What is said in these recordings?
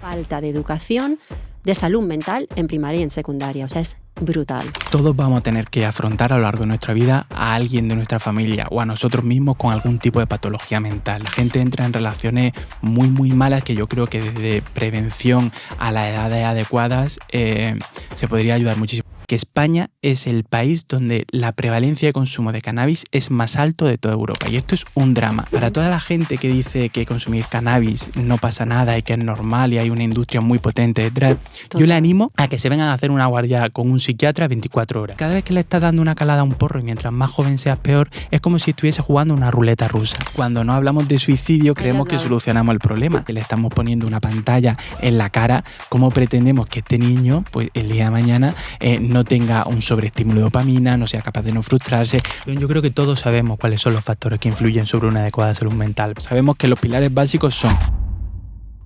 falta de educación de salud mental en primaria y en secundaria. O sea, es brutal. Todos vamos a tener que afrontar a lo largo de nuestra vida a alguien de nuestra familia o a nosotros mismos con algún tipo de patología mental. La gente entra en relaciones muy malas que yo creo que desde prevención a las edades adecuadas se podría ayudar muchísimo. Que España es el país donde la prevalencia de consumo de cannabis es más alto de toda Europa. Y esto es un drama. Para toda la gente que dice que consumir cannabis no pasa nada y que es normal y hay una industria muy potente detrás, yo le animo a que se vengan a hacer una guardia con un psiquiatra 24 horas. Cada vez que le estás dando una calada a un porro y mientras más joven seas peor, es como si estuviese jugando una ruleta rusa. Cuando no hablamos de suicidio, creemos que solucionamos el problema. Que le estamos poniendo una pantalla en la cara, ¿cómo pretendemos que este niño, pues el día de mañana, no tenga un sobreestímulo de dopamina, no sea capaz de no frustrarse? Yo creo que todos sabemos cuáles son los factores que influyen sobre una adecuada salud mental. Sabemos que los pilares básicos son...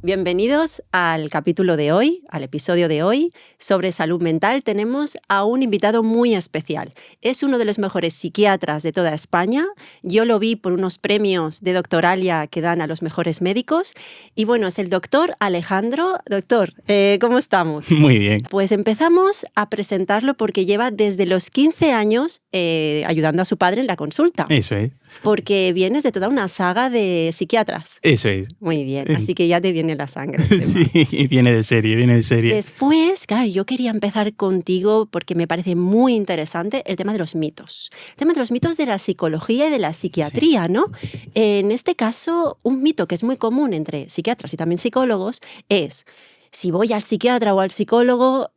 Bienvenidos al capítulo de hoy, al episodio de hoy. Sobre salud mental tenemos a un invitado muy especial. Es uno de los mejores psiquiatras de toda España. Yo lo vi por unos premios de Doctoralia que dan a los mejores médicos. Y bueno, es el doctor Alejandro. Doctor, ¿cómo estamos? Muy bien. Pues empezamos a presentarlo porque lleva desde los 15 años ayudando a su padre en la consulta. Eso es. Porque vienes de toda una saga de psiquiatras. Eso es. Muy bien, así que ya te viene la sangre. Sí, viene de serie. Después, claro, yo quería empezar contigo porque me parece muy interesante el tema de los mitos. El tema de los mitos de la psicología y de la psiquiatría, sí. ¿No? En este caso, un mito que es muy común entre psiquiatras y también psicólogos es: si voy al psiquiatra o al psicólogo,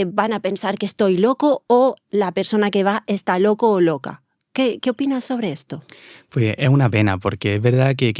van a pensar que estoy loco o la persona que va está loco o loca. ¿Qué opinas sobre esto? Pues es una pena, porque es verdad que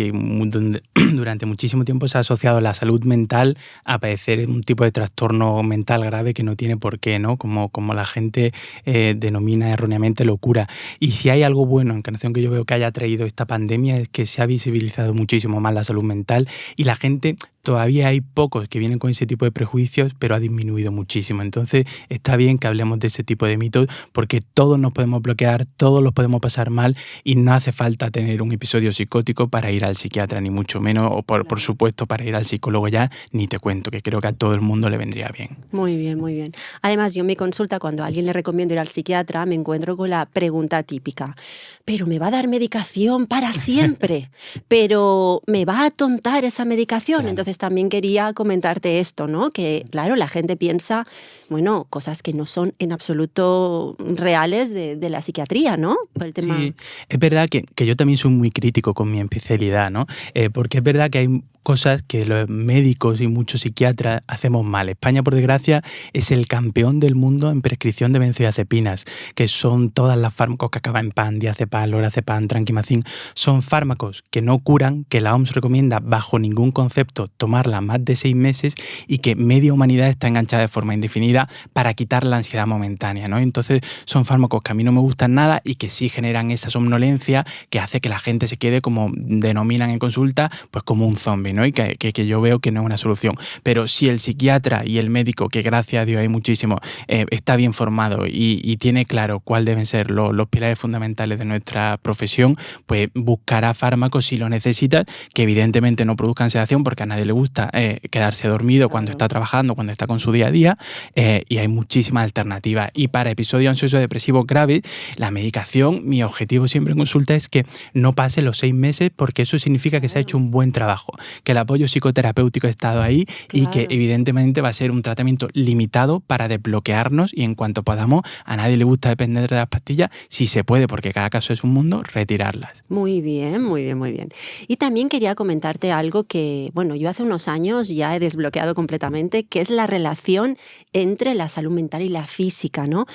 durante muchísimo tiempo se ha asociado la salud mental a padecer un tipo de trastorno mental grave que no tiene por qué, ¿no? Como la gente denomina erróneamente locura. Y si hay algo bueno, encarnación, que yo veo que haya traído esta pandemia, es que se ha visibilizado muchísimo más la salud mental y la gente... Todavía hay pocos que vienen con ese tipo de prejuicios, pero ha disminuido muchísimo. Entonces está bien que hablemos de ese tipo de mitos porque todos nos podemos bloquear, todos los podemos pasar mal y no hace falta tener un episodio psicótico para ir al psiquiatra, ni mucho menos, o por supuesto para ir al psicólogo ya, ni te cuento, que creo que a todo el mundo le vendría bien. Muy bien, muy bien. Además, yo en mi consulta, cuando a alguien le recomiendo ir al psiquiatra, me encuentro con la pregunta típica: ¿pero me va a dar medicación para siempre? ¿Pero me va a atontar esa medicación? Claro. Entonces también quería comentarte esto, ¿no? Que claro, la gente piensa, bueno, cosas que no son en absoluto reales de la psiquiatría, ¿no? El tema... Sí, es verdad que yo también soy muy crítico con mi especialidad, ¿no? Porque es verdad que hay cosas que los médicos y muchos psiquiatras hacemos mal. España, por desgracia, es el campeón del mundo en prescripción de benzodiazepinas, que son todas las fármacos que acaban en pan, diazepam, lorazepam, trankimazin. Son fármacos que no curan, que la OMS recomienda bajo ningún concepto tomarla más de 6 meses y que media humanidad está enganchada de forma indefinida para quitar la ansiedad momentánea, ¿no? Entonces son fármacos que a mí no me gustan nada y que sí generan esa somnolencia que hace que la gente se quede, como denominan en consulta, pues como un zombie, ¿no? Y que yo veo que no es una solución. Pero si el psiquiatra y el médico, que gracias a Dios hay muchísimo, está bien formado y tiene claro cuáles deben ser los pilares fundamentales de nuestra profesión, pues buscará fármacos si lo necesita, que evidentemente no produzcan sedación, porque a nadie le gusta quedarse dormido cuando está trabajando, cuando está con su día a día, y hay muchísimas alternativas. Y para episodios ansioso-depresivos graves, la medicación, mi objetivo siempre en consulta es que no pase los 6 meses, porque eso significa que se ha hecho un buen trabajo, que el apoyo psicoterapéutico ha estado ahí, claro. Y que evidentemente va a ser un tratamiento limitado para desbloquearnos y en cuanto podamos, a nadie le gusta depender de las pastillas, si se puede, porque cada caso es un mundo, retirarlas. Muy bien, muy bien, muy bien. Y también quería comentarte algo que, bueno, yo hace unos años ya he desbloqueado completamente, que es la relación entre la salud mental y la física, ¿no?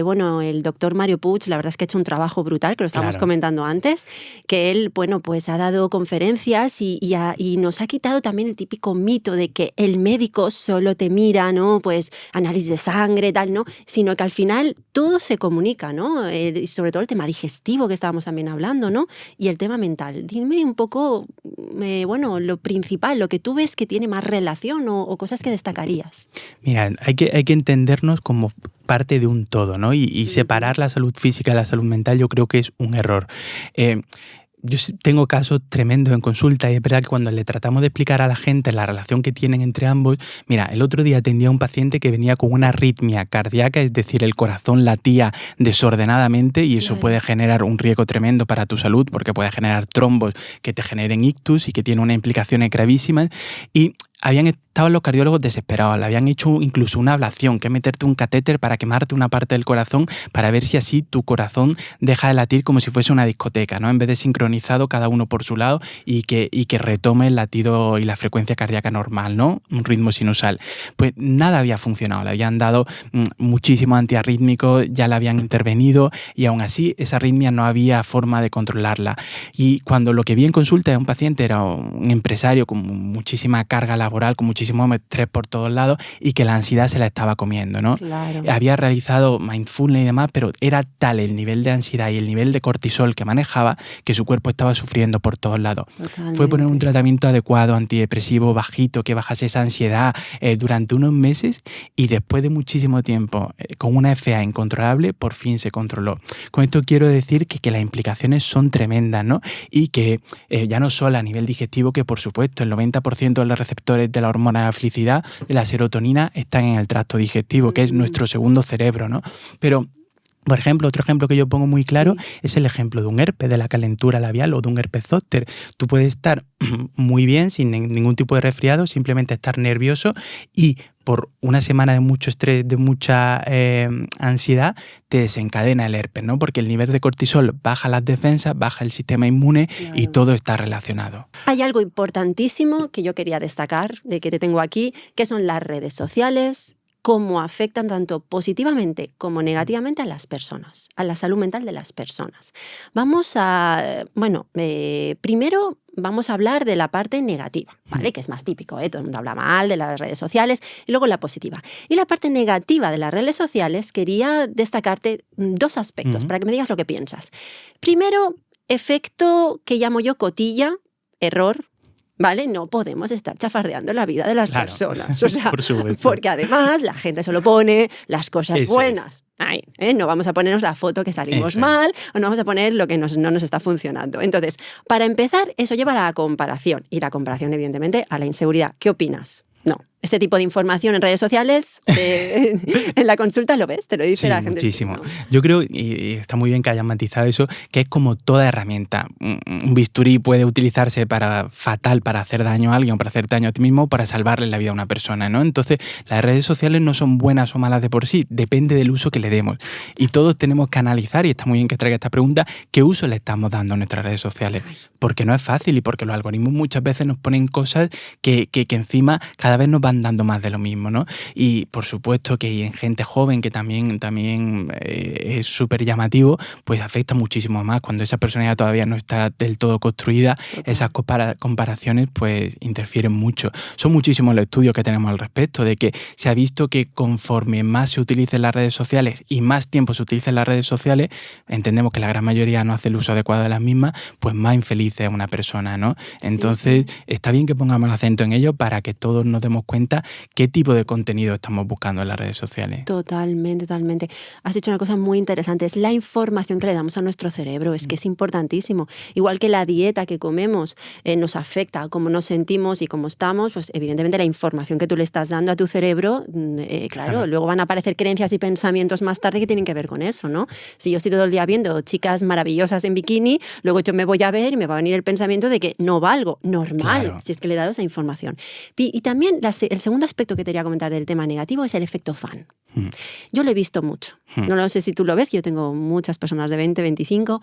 Bueno, el doctor Mario Puig, la verdad es que ha hecho un trabajo brutal, que lo estábamos comentando antes, que él, bueno, pues ha dado conferencias y nos ha quitado también el típico mito de que el médico solo te mira, ¿no? Pues análisis de sangre, tal, ¿no? Sino que al final todo se comunica, ¿no? Y sobre todo el tema digestivo que estábamos también hablando, ¿no? Y el tema mental. Dime un poco, bueno, lo principal, lo que tú ves que tiene más relación o cosas que destacarías. Mira, hay que entendernos como parte de un todo, ¿no? Y separar la salud física de la salud mental yo creo que es un error. yo tengo casos tremendos en consulta y es verdad que cuando le tratamos de explicar a la gente la relación que tienen entre ambos, mira, el otro día atendía a un paciente que venía con una arritmia cardíaca, es decir, el corazón latía desordenadamente y eso puede Claro. generar un riesgo tremendo para tu salud porque puede generar trombos que te generen ictus y que tiene unas implicaciones gravísimas y estaban los cardiólogos desesperados, le habían hecho incluso una ablación, que es meterte un catéter para quemarte una parte del corazón para ver si así tu corazón deja de latir como si fuese una discoteca, ¿no? En vez de sincronizado cada uno por su lado y que retome el latido y la frecuencia cardíaca normal, ¿no? Un ritmo sinusal. Pues nada había funcionado, le habían dado muchísimos antiarrítmicos, ya la habían intervenido y aún así esa arritmia no había forma de controlarla. Y cuando lo que vi en consulta de un paciente era un empresario con muchísima carga laboral, con muchísimo estrés por todos lados y que la ansiedad se la estaba comiendo, ¿no? Claro. Había realizado mindfulness y demás, pero era tal el nivel de ansiedad y el nivel de cortisol que manejaba que su cuerpo estaba sufriendo por todos lados. Fue poner un Totalmente. tratamiento adecuado, antidepresivo, bajito, que bajase esa ansiedad durante unos meses y después de muchísimo tiempo, con una FA incontrolable, por fin se controló. Con esto quiero decir que las implicaciones son tremendas, ¿no? Y que ya no solo a nivel digestivo, que por supuesto el 90% de los receptores de la hormona de la felicidad, de la serotonina, están en el tracto digestivo, que es nuestro segundo cerebro, ¿no? Pero por ejemplo, otro ejemplo que yo pongo muy claro Sí. es el ejemplo de un herpes, de la calentura labial o de un herpes zóster. Tú puedes estar muy bien, sin ningún tipo de resfriado, simplemente estar nervioso y por una semana de mucho estrés, de mucha ansiedad, te desencadena el herpes, ¿no? Porque el nivel de cortisol baja las defensas, baja el sistema inmune y Claro. todo está relacionado. Hay algo importantísimo que yo quería destacar, de que te tengo aquí, que son las redes sociales, cómo afectan tanto positivamente como negativamente a las personas, a la salud mental de las personas. Vamos a, bueno, primero vamos a hablar de la parte negativa, ¿vale? Que es más típico, ¿eh? Todo el mundo habla mal de las redes sociales y luego la positiva. Y la parte negativa de las redes sociales quería destacarte dos aspectos para que me digas lo que piensas. Primero, efecto que llamo yo cotilla, error, ¿vale? No podemos estar chafardeando la vida de las Claro, personas. O sea, por supuesto. porque además la gente solo pone las cosas Eso es. buenas. Ay, no vamos a ponernos la foto que salimos Eso es. mal o no vamos a poner lo que no nos está funcionando. Entonces, para empezar, eso lleva a la comparación y la comparación, evidentemente, a la inseguridad. ¿Qué opinas? No. Este tipo de información en redes sociales, en la consulta lo ves, te lo dice Sí, la gente. muchísimo. ¿No? Yo creo, y está muy bien que hayas matizado eso, que es como toda herramienta. Un bisturí puede utilizarse fatal para hacer daño a alguien, para hacer daño a ti mismo, para salvarle la vida a una persona, ¿no? Entonces, las redes sociales no son buenas o malas de por sí, depende del uso que le demos. Y todos tenemos que analizar, y está muy bien que traiga esta pregunta, ¿qué uso le estamos dando a nuestras redes sociales? Porque no es fácil y porque los algoritmos muchas veces nos ponen cosas que encima cada vez nos van dando más de lo mismo, ¿no? Y por supuesto que en gente joven, que también es súper llamativo, pues afecta muchísimo más. Cuando esa persona ya todavía no está del todo construida, esas comparaciones pues interfieren mucho. Son muchísimos los estudios que tenemos al respecto, de que se ha visto que conforme más se utilicen las redes sociales y más tiempo se utilicen las redes sociales, entendemos que la gran mayoría no hace el uso adecuado de las mismas, pues más infeliz es una persona, ¿no? Entonces, está bien que pongamos el acento en ello para que todos nos demos cuenta qué tipo de contenido estamos buscando en las redes sociales. Totalmente, totalmente. Has dicho una cosa muy interesante, es la información que le damos a nuestro cerebro, es que es importantísimo. Igual que la dieta que comemos nos afecta a cómo nos sentimos y cómo estamos, pues evidentemente la información que tú le estás dando a tu cerebro, claro, luego van a aparecer creencias y pensamientos más tarde que tienen que ver con eso, ¿no? Si yo estoy todo el día viendo chicas maravillosas en bikini, luego yo me voy a ver y me va a venir el pensamiento de que no valgo, normal, Claro. si es que le he dado esa información. Y también el segundo aspecto que te quería comentar del tema negativo es el efecto fan. Yo lo he visto mucho. No lo sé si tú lo ves, que yo tengo muchas personas de 20, 25.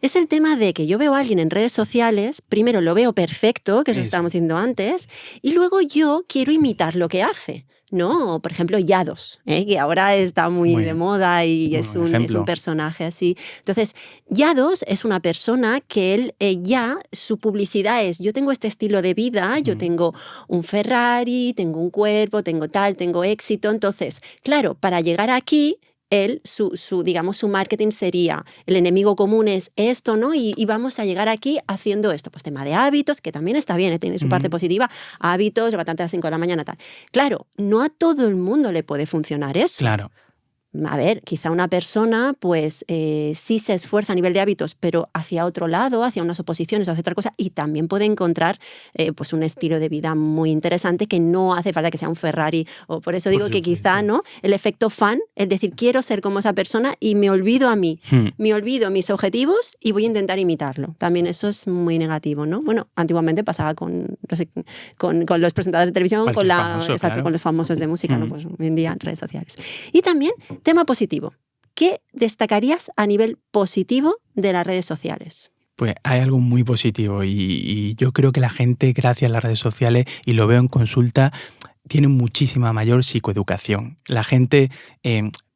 Es el tema de que yo veo a alguien en redes sociales, primero lo veo perfecto, que eso estábamos diciendo antes, y luego yo quiero imitar lo que hace. ¿No? Por ejemplo, Yados, que ahora está muy de moda y es un personaje así. Entonces, Yados es una persona que él ya, su publicidad es, yo tengo este estilo de vida, yo tengo un Ferrari, tengo un cuerpo, tengo tal, tengo éxito. Entonces, claro, para llegar aquí, él, digamos, su marketing sería, el enemigo común es esto, ¿no? Y vamos a llegar aquí haciendo esto. Pues tema de hábitos, que también está bien, tiene su parte positiva, hábitos, levantarte a las 5 de la mañana, tal. Claro, no a todo el mundo le puede funcionar eso. Claro. a ver, quizá una persona pues sí se esfuerza a nivel de hábitos, pero hacia otro lado, hacia unas oposiciones o hacia otra cosa, y también puede encontrar pues un estilo de vida muy interesante que no hace falta que sea un Ferrari. O por eso digo que quizá, ¿no?, el efecto fan, es decir, quiero ser como esa persona y me olvido a mí, me olvido mis objetivos y voy a intentar imitarlo. También eso es muy negativo, ¿no? Bueno, antiguamente pasaba con, no sé, con los presentadores de televisión, con los famosos de música, ¿no? Pues hoy en día en redes sociales. Y también, tema positivo. ¿Qué destacarías a nivel positivo de las redes sociales? Pues hay algo muy positivo y yo creo que la gente, gracias a las redes sociales, y lo veo en consulta, tiene muchísima mayor psicoeducación. La gente,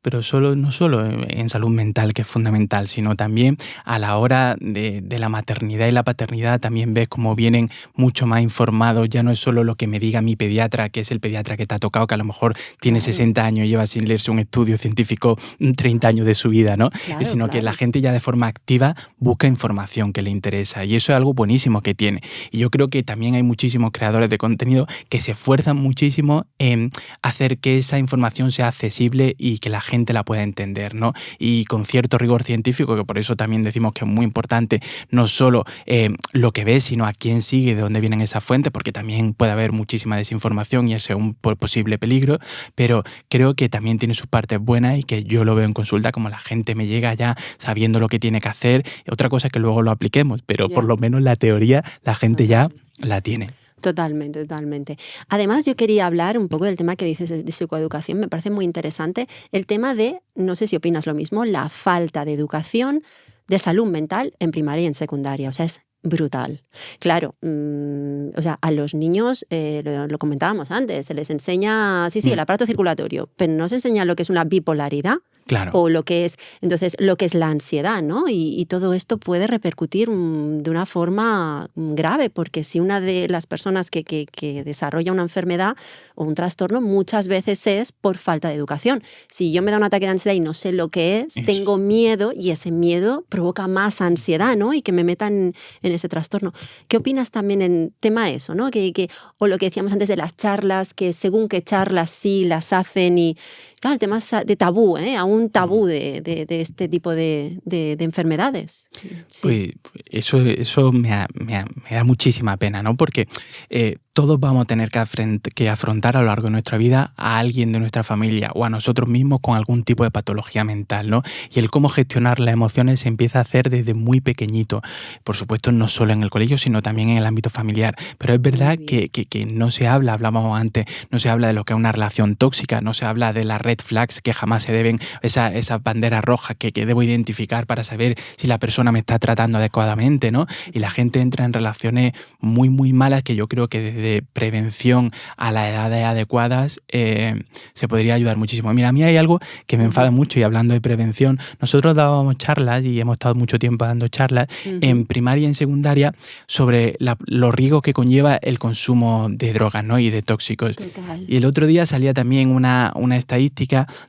pero no solo en salud mental, que es fundamental, sino también a la hora de la maternidad y la paternidad, también ves cómo vienen mucho más informados. Ya no es solo lo que me diga mi pediatra, que es el pediatra que te ha tocado, que a lo mejor tiene 60 años y lleva sin leerse un estudio científico 30 años de su vida, ¿no? Sino que la gente ya de forma activa busca información que le interesa, y eso es algo buenísimo que tiene. Y yo creo que también hay muchísimos creadores de contenido que se esfuerzan muchísimo en hacer que esa información sea accesible y que la gente la pueda entender, ¿no? Y con cierto rigor científico, que por eso también decimos que es muy importante no solo lo que ves, sino a quién sigue, de dónde vienen esas fuentes, porque también puede haber muchísima desinformación y ese es un posible peligro, pero creo que también tiene sus partes buenas y que yo lo veo en consulta, como la gente me llega ya sabiendo lo que tiene que hacer. Otra cosa es que luego lo apliquemos, pero por lo menos la teoría la gente ya la tiene. Totalmente, totalmente. Además, yo quería hablar un poco del tema que dices de psicoeducación. Me parece muy interesante el tema de, no sé si opinas lo mismo, la falta de educación de salud mental en primaria y en secundaria. O sea, es brutal. Claro, o sea, a los niños, lo comentábamos antes, se les enseña, el aparato circulatorio, pero no se enseña lo que es una bipolaridad. Claro. O lo que es, entonces, lo que es la ansiedad, ¿no? Y todo esto puede repercutir de una forma grave, porque si una de las personas que desarrolla una enfermedad o un trastorno muchas veces es por falta de educación. Si yo me da un ataque de ansiedad y no sé lo que es, tengo miedo y ese miedo provoca más ansiedad, ¿no? Y que me metan en ese trastorno. ¿Qué opinas también en tema eso, ¿no? O lo que decíamos antes de las charlas, que según qué charlas sí las hacen y... Claro, el tema de tabú, aún tabú de este tipo de enfermedades. Sí. Pues eso me da muchísima pena, ¿no? Porque todos vamos a tener que afrontar a lo largo de nuestra vida a alguien de nuestra familia o a nosotros mismos con algún tipo de patología mental, ¿no? Y el cómo gestionar las emociones se empieza a hacer desde muy pequeñito. Por supuesto, no solo en el colegio, sino también en el ámbito familiar. Pero es verdad que no se habla, hablábamos antes, no se habla de lo que es una relación tóxica, no se habla de las red flags que jamás se deben, esas banderas rojas que debo identificar para saber si la persona me está tratando adecuadamente, ¿no? Y la gente entra en relaciones muy, muy malas que yo creo que desde prevención a las edades adecuadas se podría ayudar muchísimo. Mira, a mí hay algo que me enfada mucho y hablando de prevención, nosotros dábamos charlas y hemos estado mucho tiempo dando charlas en primaria y en secundaria sobre los riesgos que conlleva el consumo de drogas, ¿no? Y de tóxicos. Total. Y el otro día salía también una estadística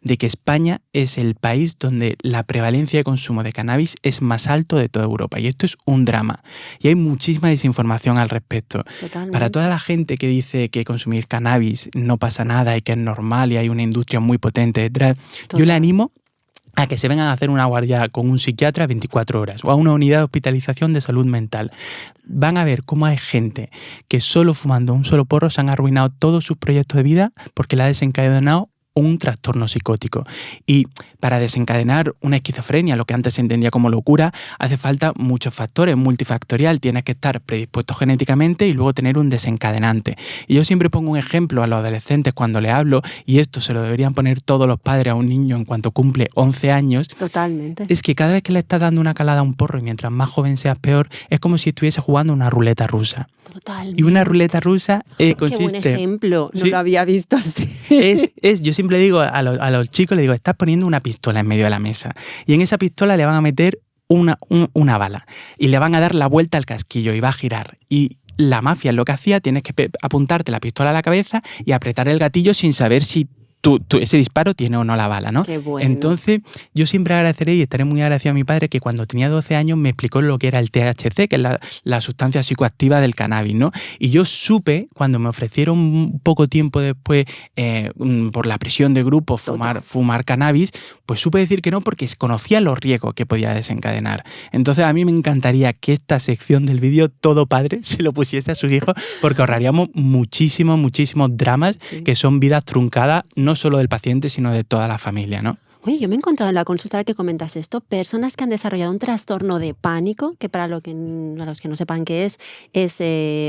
de que España es el país donde la prevalencia de consumo de cannabis es más alto de toda Europa. Y esto es un drama. Y hay muchísima desinformación al respecto. Totalmente. Para toda la gente que dice que consumir cannabis no pasa nada y que es normal y hay una industria muy potente detrás, yo le animo a que se vengan a hacer una guardia con un psiquiatra 24 horas o a una unidad de hospitalización de salud mental. Van a ver cómo hay gente que solo fumando un solo porro se han arruinado todos sus proyectos de vida porque le ha desencadenado un trastorno psicótico. Y para desencadenar una esquizofrenia, lo que antes se entendía como locura, hace falta muchos factores, multifactorial. Tienes que estar predispuesto genéticamente y luego tener un desencadenante. Y yo siempre pongo un ejemplo a los adolescentes cuando les hablo, y esto se lo deberían poner todos los padres a un niño en cuanto cumple 11 años. Totalmente. Es que cada vez que le estás dando una calada a un porro y mientras más joven seas peor, es como si estuviese jugando una ruleta rusa. Totalmente. Y una ruleta rusa consiste... Qué buen ejemplo, no lo había visto así. Yo siempre digo a los chicos, les digo, estás poniendo una pistola en medio de la mesa y en esa pistola le van a meter una bala y le van a dar la vuelta al casquillo y va a girar. Y la mafia lo que hacía, tienes que apuntarte la pistola a la cabeza y apretar el gatillo sin saber si ese disparo tiene o no la bala, ¿no? Qué bueno. Entonces, yo siempre agradeceré y estaré muy agradecido a mi padre que cuando tenía 12 años me explicó lo que era el THC, que es la sustancia psicoactiva del cannabis, ¿no? Y yo supe, cuando me ofrecieron poco tiempo después, por la presión de grupo, fumar cannabis, pues supe decir que no porque conocía los riesgos que podía desencadenar. Entonces, a mí me encantaría que esta sección del vídeo, todo padre se lo pusiese a sus hijos, porque ahorraríamos muchísimos dramas que son vidas truncadas, no solo del paciente, sino de toda la familia, ¿no? Oye, yo me he encontrado en la consulta ahora que comentas esto, personas que han desarrollado un trastorno de pánico, que para los que no sepan qué es,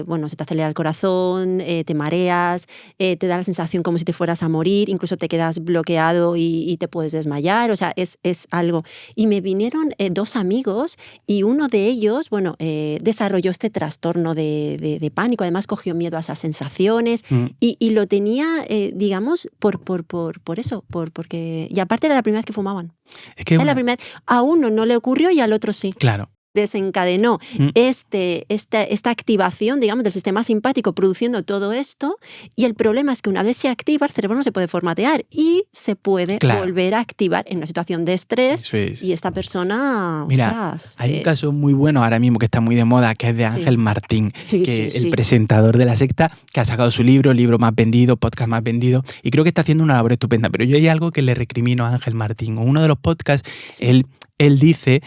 bueno, se te acelera el corazón, te mareas, te da la sensación como si te fueras a morir, incluso te quedas bloqueado y te puedes desmayar, o sea, es algo. Y me vinieron 2 amigos y uno de ellos, bueno, desarrolló este trastorno de pánico, además cogió miedo a esas sensaciones y lo tenía, digamos, por eso, porque... Y aparte era la primera vez que fumaban. Es la primera vez. A uno no le ocurrió y al otro sí. Claro. Desencadenó esta activación, digamos, del sistema simpático produciendo todo esto, y el problema es que una vez se activa, el cerebro no se puede formatear y se puede volver a activar en una situación de estrés. Y esta persona, mira, hay un caso muy bueno ahora mismo que está muy de moda, que es de Ángel Martín, el presentador de La Secta, que ha sacado su libro más vendido, podcast más vendido, y creo que está haciendo una labor estupenda. Pero yo hay algo que le recrimino a Ángel Martín. En uno de los podcasts, él dice,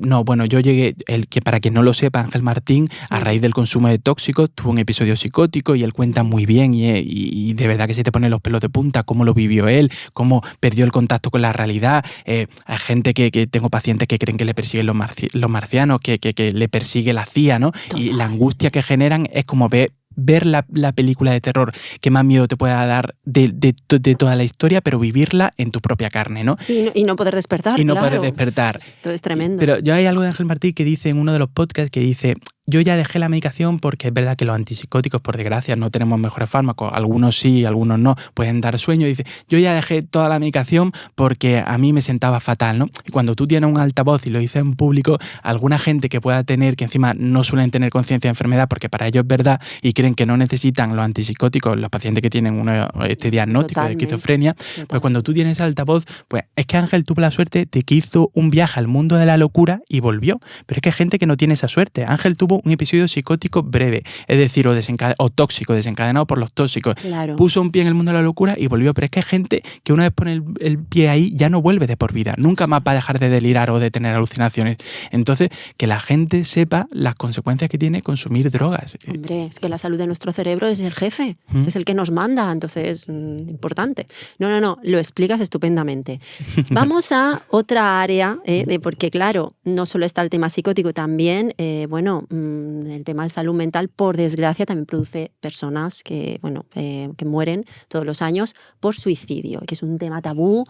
no, bueno, yo llegué, que para quien no lo sepa, Ángel Martín, a raíz del consumo de tóxicos, tuvo un episodio psicótico y él cuenta muy bien y de verdad que se te ponen los pelos de punta cómo lo vivió él, cómo perdió el contacto con la realidad. Hay gente que tengo pacientes que creen que le persiguen los marcianos, que le persigue la CIA, ¿no? Total. Y la angustia que generan es como ver la película de terror que más miedo te pueda dar de toda la historia, pero vivirla en tu propia carne, ¿no? Y no poder despertar, Y no poder despertar. Esto es tremendo. Pero yo hay algo de Ángel Martín que dice en uno de los podcasts que dice: yo ya dejé la medicación porque es verdad que los antipsicóticos, por desgracia, no tenemos mejores fármacos. Algunos sí, algunos no, pueden dar sueño. Dice, yo ya dejé toda la medicación porque a mí me sentaba fatal, ¿no? Y cuando tú tienes un altavoz y lo dices en público, alguna gente que pueda tener, que encima no suelen tener conciencia de enfermedad porque para ellos es verdad y creen que no necesitan los antipsicóticos, los pacientes que tienen este diagnóstico de esquizofrenia, pues cuando tú tienes altavoz, pues es que Ángel tuvo la suerte de que hizo un viaje al mundo de la locura y volvió. Pero es que hay gente que no tiene esa suerte. Ángel tuvo un episodio psicótico breve, es decir, o tóxico, desencadenado por los tóxicos. Claro. Puso un pie en el mundo de la locura y volvió. Pero es que hay gente que una vez pone el pie ahí ya no vuelve de por vida. Nunca más va a dejar de delirar o de tener alucinaciones. Entonces, que la gente sepa las consecuencias que tiene consumir drogas. Hombre, es que la salud de nuestro cerebro es el jefe, es el que nos manda, entonces, importante. No, lo explicas estupendamente. Vamos a otra área, porque claro, no solo está el tema psicótico, también, el tema de salud mental, por desgracia, también produce personas que mueren todos los años por suicidio, que es un tema tabú,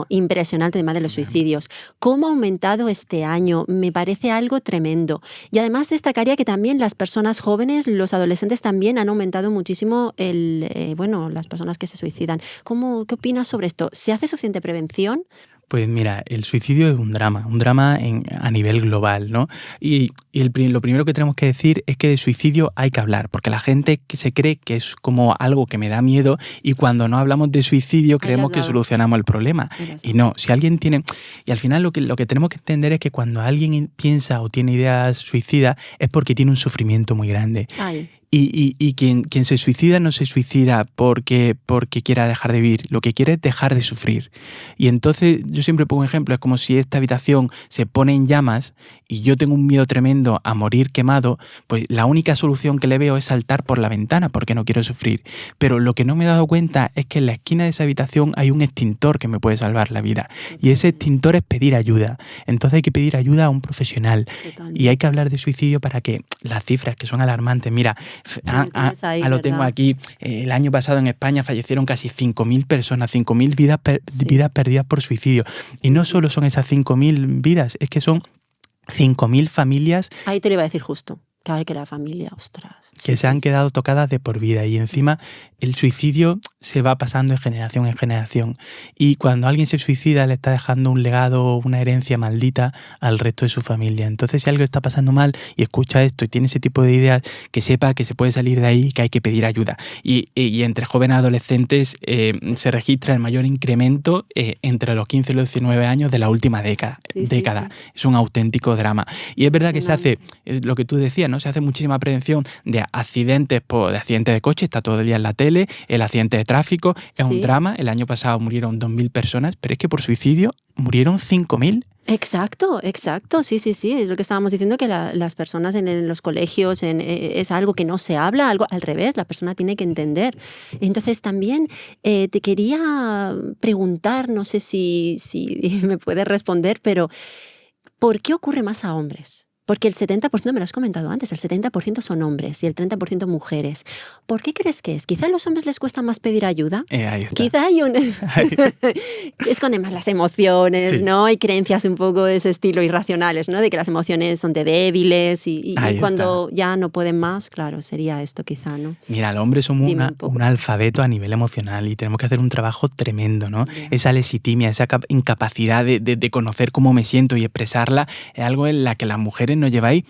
impresionante el tema de los suicidios. ¿Cómo ha aumentado este año? Me parece algo tremendo. Y además destacaría que también las personas jóvenes, los adolescentes también han aumentado muchísimo las personas que se suicidan. ¿Qué opinas sobre esto? ¿Se hace suficiente prevención? Pues mira, el suicidio es un drama a nivel global, ¿no? Y lo primero que tenemos que decir es que de suicidio hay que hablar, porque la gente que se cree que es como algo que me da miedo y cuando no hablamos de suicidio creemos que solucionamos el problema. Y no, si alguien tiene... Y al final lo que tenemos que entender es que cuando alguien piensa o tiene ideas suicidas es porque tiene un sufrimiento muy grande. Ay. Y quien se suicida no se suicida porque quiera dejar de vivir, lo que quiere es dejar de sufrir. Y entonces yo siempre pongo un ejemplo, es como si esta habitación se pone en llamas y yo tengo un miedo tremendo a morir quemado, pues la única solución que le veo es saltar por la ventana porque no quiero sufrir. Pero lo que no me he dado cuenta es que en la esquina de esa habitación hay un extintor que me puede salvar la vida. Y ese extintor es pedir ayuda. Entonces hay que pedir ayuda a un profesional. Totalmente. Y hay que hablar de suicidio para que las cifras, que son alarmantes, mira, lo tengo aquí. El año pasado en España fallecieron casi 5.000 personas, 5.000 vidas perdidas por suicidio. Y no solo son esas 5.000 vidas, es que son 5.000 familias. Ahí te lo iba a decir justo. Claro que la familia, ostras. Que se han quedado tocadas de por vida y encima el suicidio se va pasando de generación en generación y cuando alguien se suicida le está dejando un legado, una herencia maldita al resto de su familia. Entonces si algo está pasando mal y escucha esto y tiene ese tipo de ideas, que sepa que se puede salir de ahí y que hay que pedir ayuda. Y entre jóvenes adolescentes se registra el mayor incremento entre los 15 y los 19 años de la última década. Sí. Es un auténtico drama. Y es verdad que se hace, lo que tú decías, ¿no? Se hace muchísima prevención de accidentes de coche, está todo el día en la tele, el accidente de tráfico, es un drama. El año pasado murieron 2.000 personas, pero es que por suicidio murieron 5.000. Exacto, sí, es lo que estábamos diciendo, que las personas en los colegios es algo que no se habla, algo al revés, la persona tiene que entender. Entonces también te quería preguntar, no sé si me puedes responder, pero ¿por qué ocurre más a hombres? Porque el 70%, me lo has comentado antes, el 70% son hombres y el 30% mujeres. ¿Por qué crees que es? ¿Quizá a los hombres les cuesta más pedir ayuda? Ahí está. Quizá hay esconden más las emociones, Sí. ¿no? Hay creencias un poco de ese estilo irracionales, ¿no? De que las emociones son de débiles y cuando ya no pueden más, claro, sería esto quizá, ¿no? Mira, los hombres somos un alfabeto a nivel emocional y tenemos que hacer un trabajo tremendo, ¿no? Yeah. Esa lesitimia, esa incapacidad de conocer cómo me siento y expresarla es algo en la que las mujeres nos lleváis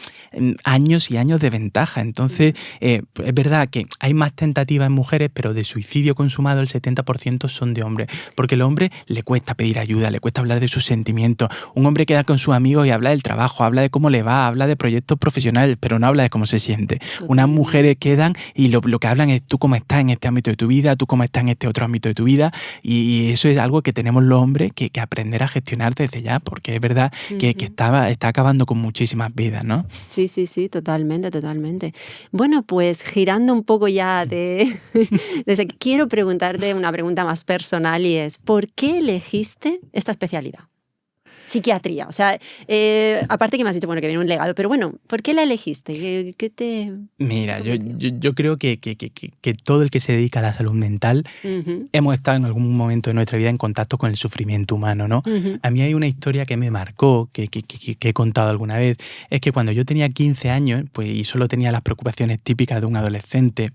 años y años de ventaja. Entonces, es verdad que hay más tentativas en mujeres, pero de suicidio consumado el 70% son de hombres. Porque al hombre le cuesta pedir ayuda, le cuesta hablar de sus sentimientos. Un hombre queda con sus amigos y habla del trabajo, habla de cómo le va, habla de proyectos profesionales, pero no habla de cómo se siente. Unas mujeres quedan y lo que hablan es tú cómo estás en este ámbito de tu vida, tú cómo estás en este otro ámbito de tu vida, y eso es algo que tenemos los hombres que aprender a gestionar desde ya, porque es verdad que está acabando con muchísimas vidas, ¿no? Sí, totalmente. Bueno, pues girando un poco ya quiero preguntarte una pregunta más personal y es, ¿por qué elegiste esta especialidad? Psiquiatría, o sea, aparte que me has dicho, bueno, que viene un legado, pero bueno, ¿por qué la elegiste? ¿Qué te...? Mira, yo creo que todo el que se dedica a la salud mental hemos estado en algún momento de nuestra vida en contacto con el sufrimiento humano, ¿no? A mí hay una historia que me marcó, que he contado alguna vez, es que cuando yo tenía 15 años, pues, y solo tenía las preocupaciones típicas de un adolescente,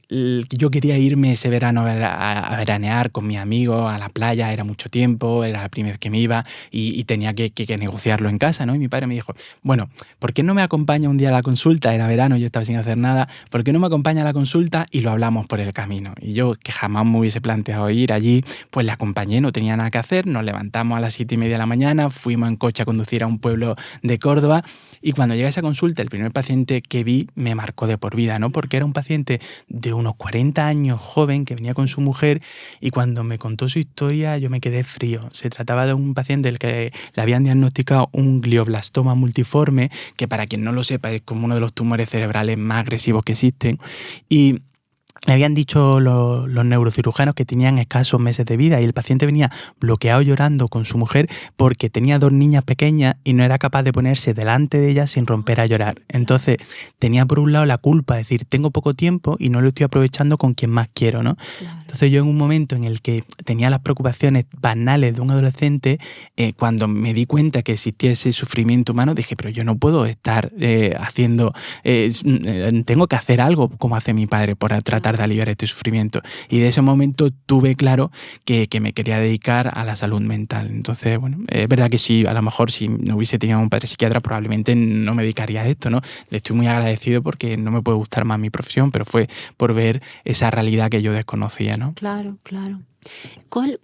yo quería irme ese verano a veranear con mis amigos a la playa, era mucho tiempo, era la primera vez que me iba, y tenía que negociarlo en casa, ¿no? Y mi padre me dijo, bueno, ¿por qué no me acompaña un día a la consulta? Era verano, yo estaba sin hacer nada. ¿Por qué no me acompaña a la consulta y lo hablamos por el camino? Y yo, que jamás me hubiese planteado ir allí, pues le acompañé, no tenía nada que hacer, nos levantamos a las 7:30 de la mañana, fuimos en coche a conducir a un pueblo de Córdoba y cuando llegué a esa consulta, el primer paciente que vi me marcó de por vida, ¿no? Porque era un paciente de unos 40 años, joven, que venía con su mujer y cuando me contó su historia yo me quedé frío. Se trataba de un paciente del que le habían diagnosticado un glioblastoma multiforme, que para quien no lo sepa es como uno de los tumores cerebrales más agresivos que existen, y le habían dicho los neurocirujanos que tenían escasos meses de vida y el paciente venía bloqueado llorando con su mujer porque tenía 2 niñas pequeñas y no era capaz de ponerse delante de ellas sin romper a llorar. Entonces tenía por un lado la culpa, es decir, tengo poco tiempo y no lo estoy aprovechando con quien más quiero, ¿no? Claro. Entonces yo en un momento en el que tenía las preocupaciones banales de un adolescente, cuando me di cuenta que existía ese sufrimiento humano, dije, pero yo no puedo estar tengo que hacer algo como hace mi padre por tratar de aliviar este sufrimiento. Y de ese momento tuve claro que me quería dedicar a la salud mental. Entonces, bueno, es verdad que sí, a lo mejor si no hubiese tenido un padre psiquiatra probablemente no me dedicaría a esto, ¿no? Le estoy muy agradecido porque no me puede gustar más mi profesión, pero fue por ver esa realidad que yo desconocía, ¿no? Claro. ¿Cuál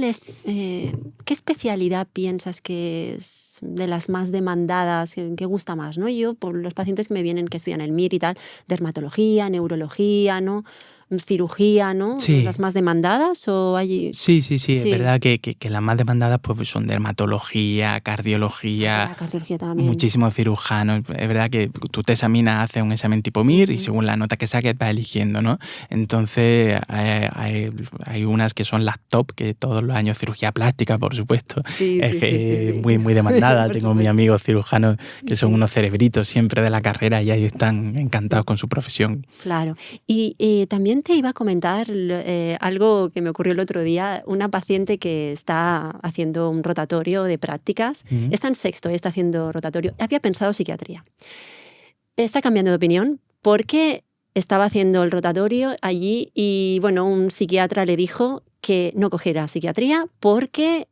es, qué especialidad piensas que es de las más demandadas, que gusta más, ¿no? Yo, por los pacientes que me vienen que estudian el MIR y tal, dermatología, neurología, ¿no? Cirugía, ¿no? Sí. ¿Las más demandadas o hay...? Sí, es verdad que las más demandadas pues son dermatología, cardiología, la cardiología también. Muchísimos cirujanos. Es verdad que tú te examinas, haces un examen tipo MIR y según la nota que saques vas eligiendo, ¿no? Entonces hay unas que son las top, que todos los años cirugía plástica, por supuesto, sí. muy, muy demandada. Tengo mis amigos cirujanos que son unos cerebritos siempre de la carrera y ahí están encantados con su profesión. Claro. Y también te iba a comentar algo que me ocurrió el otro día. Una paciente que está haciendo un rotatorio de prácticas, está en sexto y está haciendo rotatorio. Había pensado psiquiatría. está cambiando de opinión porque estaba haciendo el rotatorio allí y, bueno, un psiquiatra le dijo que no cogiera psiquiatría porque,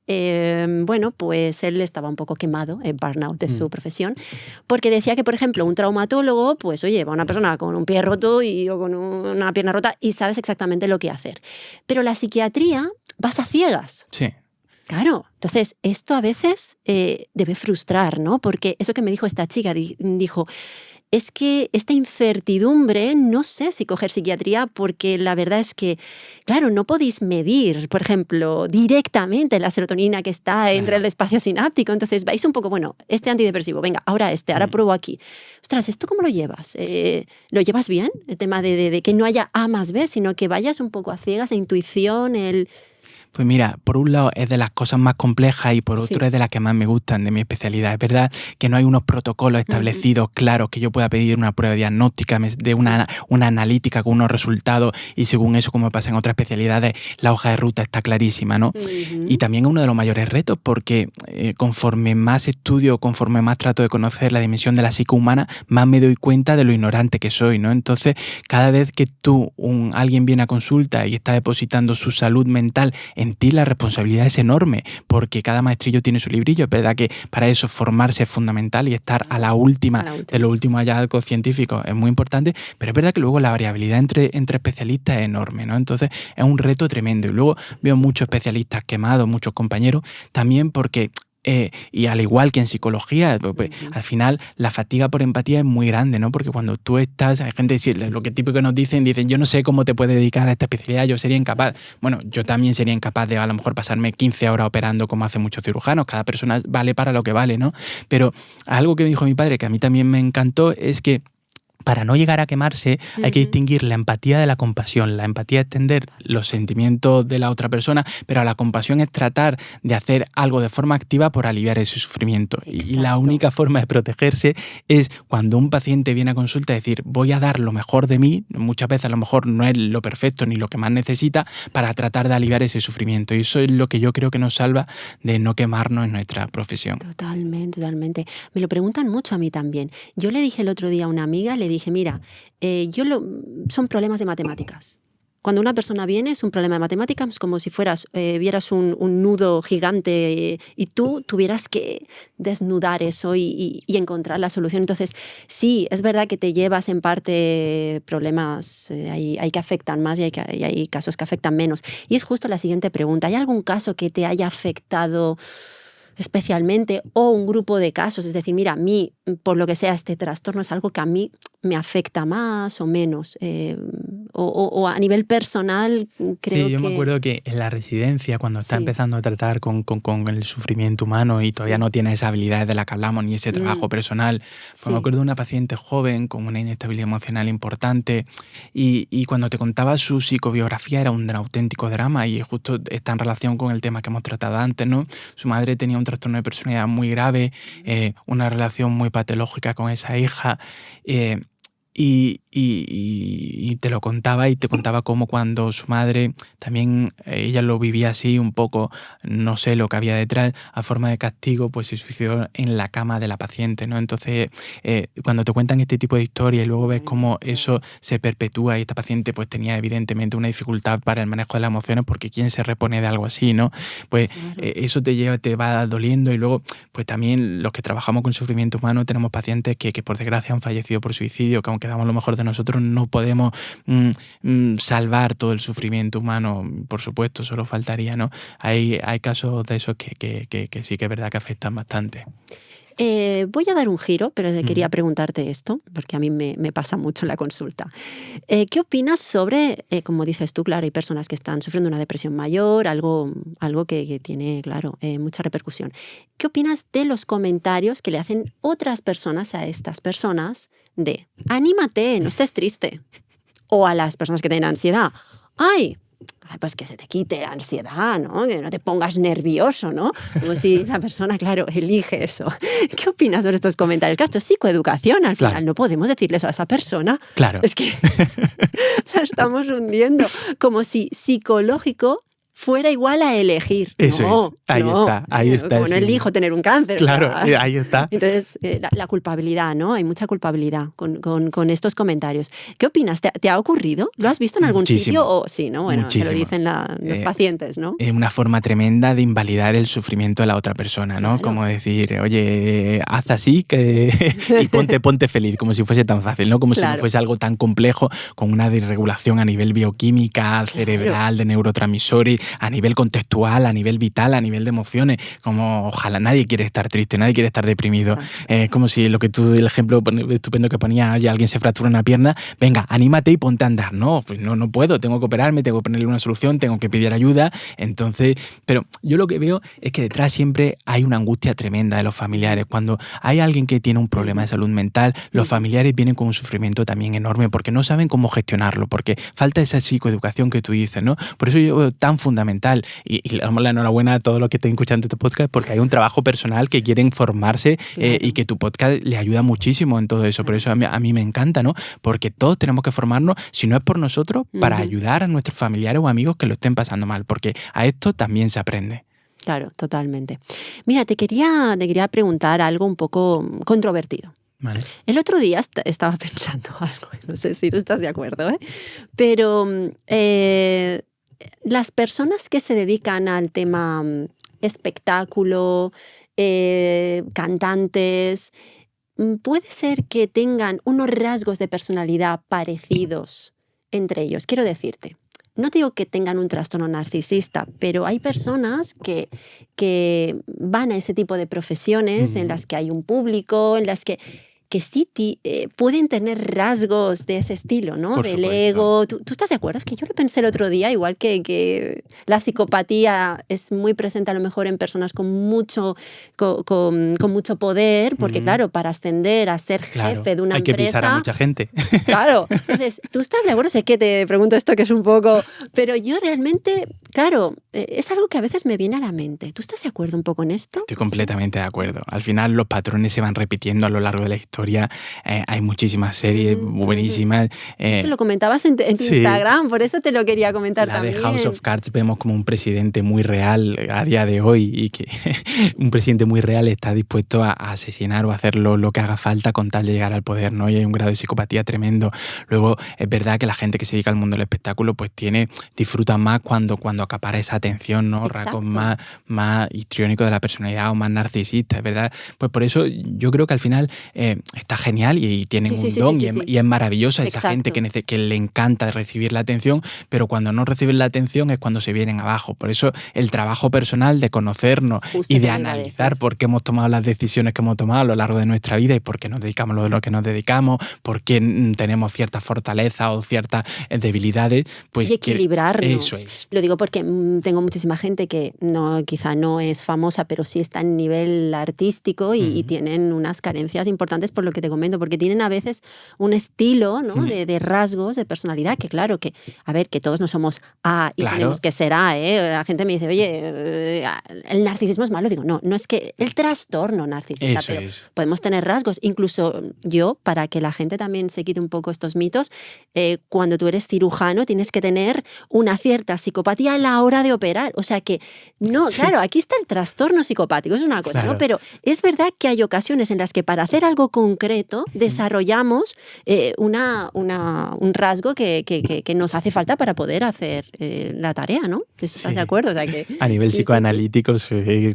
pues él estaba un poco quemado, el burnout de su profesión, porque decía que, por ejemplo, un traumatólogo, pues oye, va una persona con un pie roto o con una pierna rota y sabes exactamente lo que hacer. Pero la psiquiatría vas a ciegas. Sí. Claro, entonces esto a veces debe frustrar, ¿no? Porque eso que me dijo esta chica, dijo, es que esta incertidumbre, no sé si coger psiquiatría, porque la verdad es que, claro, no podéis medir, por ejemplo, directamente la serotonina que está entre el espacio sináptico. Entonces vais un poco, bueno, este antidepresivo, venga, ahora ahora pruebo aquí. Ostras, ¿esto cómo lo llevas? ¿Lo llevas bien? El tema de que no haya A más B, sino que vayas un poco a ciegas, a intuición, Pues mira, por un lado es de las cosas más complejas y por otro es de las que más me gustan de mi especialidad. Es verdad que no hay unos protocolos establecidos claros que yo pueda pedir una prueba diagnóstica, de una analítica con unos resultados y según eso, como pasa en otras especialidades, la hoja de ruta está clarísima, ¿no? Y también es uno de los mayores retos porque conforme más estudio, conforme más trato de conocer la dimensión de la psique humana, más me doy cuenta de lo ignorante que soy, ¿no? Entonces, cada vez que alguien viene a consulta y está depositando su salud mental en ti, la responsabilidad es enorme, porque cada maestrillo tiene su librillo. Es verdad que para eso formarse es fundamental y estar a la última de los últimos hallazgos científicos es muy importante, pero es verdad que luego la variabilidad entre especialistas es enorme, ¿no? Entonces es un reto tremendo. Y luego veo muchos especialistas quemados, muchos compañeros, también porque y al igual que en psicología, pues, al final la fatiga por empatía es muy grande, ¿no? Porque cuando tú estás, hay gente, lo que típico que nos dicen, yo no sé cómo te puedes dedicar a esta especialidad, yo sería incapaz. Bueno, yo también sería incapaz de a lo mejor pasarme 15 horas operando como hacen muchos cirujanos, cada persona vale para lo que vale, ¿no? Pero algo que me dijo mi padre, que a mí también me encantó, es que para no llegar a quemarse hay que distinguir la empatía de la compasión. La empatía es entender los sentimientos de la otra persona, pero la compasión es tratar de hacer algo de forma activa por aliviar ese sufrimiento. Y la única forma de protegerse es cuando un paciente viene a consulta, decir, voy a dar lo mejor de mí, muchas veces a lo mejor no es lo perfecto ni lo que más necesita, para tratar de aliviar ese sufrimiento. Y eso es lo que yo creo que nos salva de no quemarnos en nuestra profesión. Totalmente, totalmente. Me lo preguntan mucho a mí también. Yo le dije el otro día a una amiga, le dije, mira, son problemas de matemáticas. Cuando una persona viene es un problema de matemáticas, es como si vieras un nudo gigante y tú tuvieras que desnudar eso y encontrar la solución. Entonces, sí, es verdad que te llevas en parte problemas, hay que afectan más y hay casos que afectan menos. Y es justo la siguiente pregunta. ¿Hay algún caso que te haya afectado especialmente o un grupo de casos? Es decir, mira, a mí, por lo que sea, este trastorno es algo que a mí me afecta más o menos. O a nivel personal, creo que... Sí, yo me acuerdo que en la residencia, cuando está empezando a tratar con el sufrimiento humano y todavía no tiene esas habilidades de las que hablamos, ni ese trabajo personal, pues me acuerdo de una paciente joven con una inestabilidad emocional importante y cuando te contaba su psicobiografía era un auténtico drama y justo está en relación con el tema que hemos tratado antes, ¿no? Su madre tenía un trastorno de personalidad muy grave, una relación muy patológica con esa hija, y te lo contaba y te contaba cómo cuando su madre también, ella lo vivía así un poco, no sé lo que había detrás, a forma de castigo, pues se suicidó en la cama de la paciente, ¿no? Entonces, cuando te cuentan este tipo de historias y luego ves cómo eso se perpetúa y esta paciente pues tenía evidentemente una dificultad para el manejo de las emociones, porque ¿quién se repone de algo así, no? Pues eso te va doliendo y luego pues también los que trabajamos con sufrimiento humano tenemos pacientes que por desgracia han fallecido por suicidio, que aunque damos lo mejor de nosotros no podemos salvar todo el sufrimiento humano, por supuesto, solo faltaría, ¿no? Hay casos de esos que sí que es verdad que afectan bastante. Voy a dar un giro, pero quería preguntarte esto, porque a mí me pasa mucho en la consulta. ¿Qué opinas sobre, como dices tú, claro, hay personas que están sufriendo una depresión mayor, algo que tiene, claro, mucha repercusión? ¿Qué opinas de los comentarios que le hacen otras personas a estas personas de anímate, no estés triste? O a las personas que tienen ansiedad, ¡ay! Pues que se te quite la ansiedad, ¿no? Que no te pongas nervioso, ¿no? Como si la persona, claro, elige eso. ¿Qué opinas sobre estos comentarios? Claro, esto es psicoeducación, al final no podemos decirle eso a esa persona. Claro. Es que la estamos hundiendo. Como si psicológico fuera igual a elegir. Eso no, es, ahí está. Como no elijo tener un cáncer. Claro, o sea. ahí está. Entonces, la culpabilidad, ¿no? Hay mucha culpabilidad con estos comentarios. ¿Qué opinas? ¿Te ha ocurrido? ¿Lo has visto en algún sitio? O sí, ¿no? Bueno, te lo Muchísimo. dicen los pacientes, ¿no? Es una forma tremenda de invalidar el sufrimiento de la otra persona, ¿no? Claro. Como decir, oye, haz así y ponte feliz, como si fuese tan fácil, ¿no? Como si no fuese algo tan complejo, con una desregulación a nivel bioquímica, cerebral, de neurotransmisores, a nivel contextual, a nivel vital, a nivel de emociones. Como ojalá nadie quiere estar triste, nadie quiere estar deprimido. Como si el ejemplo estupendo que ponía, oye, alguien se fractura una pierna, venga, anímate y ponte a andar. No, pues no puedo, tengo que operarme, tengo que ponerle una solución, tengo que pedir ayuda. Entonces, pero yo lo que veo es que detrás siempre hay una angustia tremenda de los familiares. Cuando hay alguien que tiene un problema de salud mental, los familiares vienen con un sufrimiento también enorme porque no saben cómo gestionarlo, porque falta esa psicoeducación que tú dices, ¿no? Por eso yo veo tan fundamental y le damos la enhorabuena a todos los que estén escuchando este podcast porque hay un trabajo personal que quieren formarse y que tu podcast le ayuda muchísimo en todo eso. Por eso a mí me encanta, ¿no? Porque todos tenemos que formarnos, si no es por nosotros, para ayudar a nuestros familiares o amigos que lo estén pasando mal, porque a esto también se aprende. Claro, totalmente. Mira, te quería preguntar algo un poco controvertido. Vale. El otro día estaba pensando algo, no sé si tú estás de acuerdo, pero las personas que se dedican al tema espectáculo, cantantes, puede ser que tengan unos rasgos de personalidad parecidos entre ellos. Quiero decirte, no digo que tengan un trastorno narcisista, pero hay personas que van a ese tipo de profesiones en las que hay un público, en las que sí pueden tener rasgos de ese estilo, ¿no? Por Del supuesto. ego. ¿Tú estás de acuerdo? Es que yo lo pensé el otro día, igual que la psicopatía es muy presente a lo mejor en personas con mucho poder, porque claro, para ascender a ser jefe de una hay empresa... que pisar a mucha gente. Claro. Entonces, ¿tú estás de acuerdo? Sé que te pregunto esto que es un poco... Pero yo realmente, claro, es algo que a veces me viene a la mente. ¿Tú estás de acuerdo un poco en esto? Estoy completamente de acuerdo. Al final los patrones se van repitiendo a lo largo de la historia. Hay muchísimas series buenísimas. Esto lo comentabas en tu Instagram, por eso te lo quería comentar también. La de House of Cards vemos como un presidente muy real a día de hoy y que un presidente muy real está dispuesto a asesinar o a hacer lo que haga falta con tal de llegar al poder, ¿no? Y hay un grado de psicopatía tremendo. Luego, es verdad que la gente que se dedica al mundo del espectáculo pues disfruta más cuando acapara esa atención, ¿no? Rasgos más histriónicos de la personalidad o más narcisistas, es verdad. Pues por eso yo creo que al final está genial y tienen un don y es maravillosa esa gente que le encanta recibir la atención, pero cuando no reciben la atención es cuando se vienen abajo. Por eso el trabajo personal de conocernos y de analizar por qué hemos tomado las decisiones que hemos tomado a lo largo de nuestra vida y por qué nos dedicamos lo que nos dedicamos, por qué tenemos ciertas fortalezas o ciertas debilidades. Pues y equilibrarnos. Eso es. Lo digo porque tengo muchísima gente que quizá no es famosa, pero sí está en nivel artístico y tienen unas carencias importantes por lo que te comento, porque tienen a veces un estilo, ¿no? de rasgos de personalidad que claro, que todos no somos A y tenemos que ser A, ¿eh? La gente me dice, oye, el narcisismo es malo. Digo, no es que el trastorno narcisista, eso pero es. podemos tener rasgos. Incluso yo, para que la gente también se quite un poco estos mitos, cuando tú eres cirujano tienes que tener una cierta psicopatía a la hora de operar. O sea que, claro, aquí está el trastorno psicopático, es una cosa, ¿no? Pero es verdad que hay ocasiones en las que para hacer algo concreto desarrollamos un rasgo que nos hace falta para poder hacer la tarea, ¿no? ¿Estás de acuerdo? O sea que, a nivel psicoanalítico,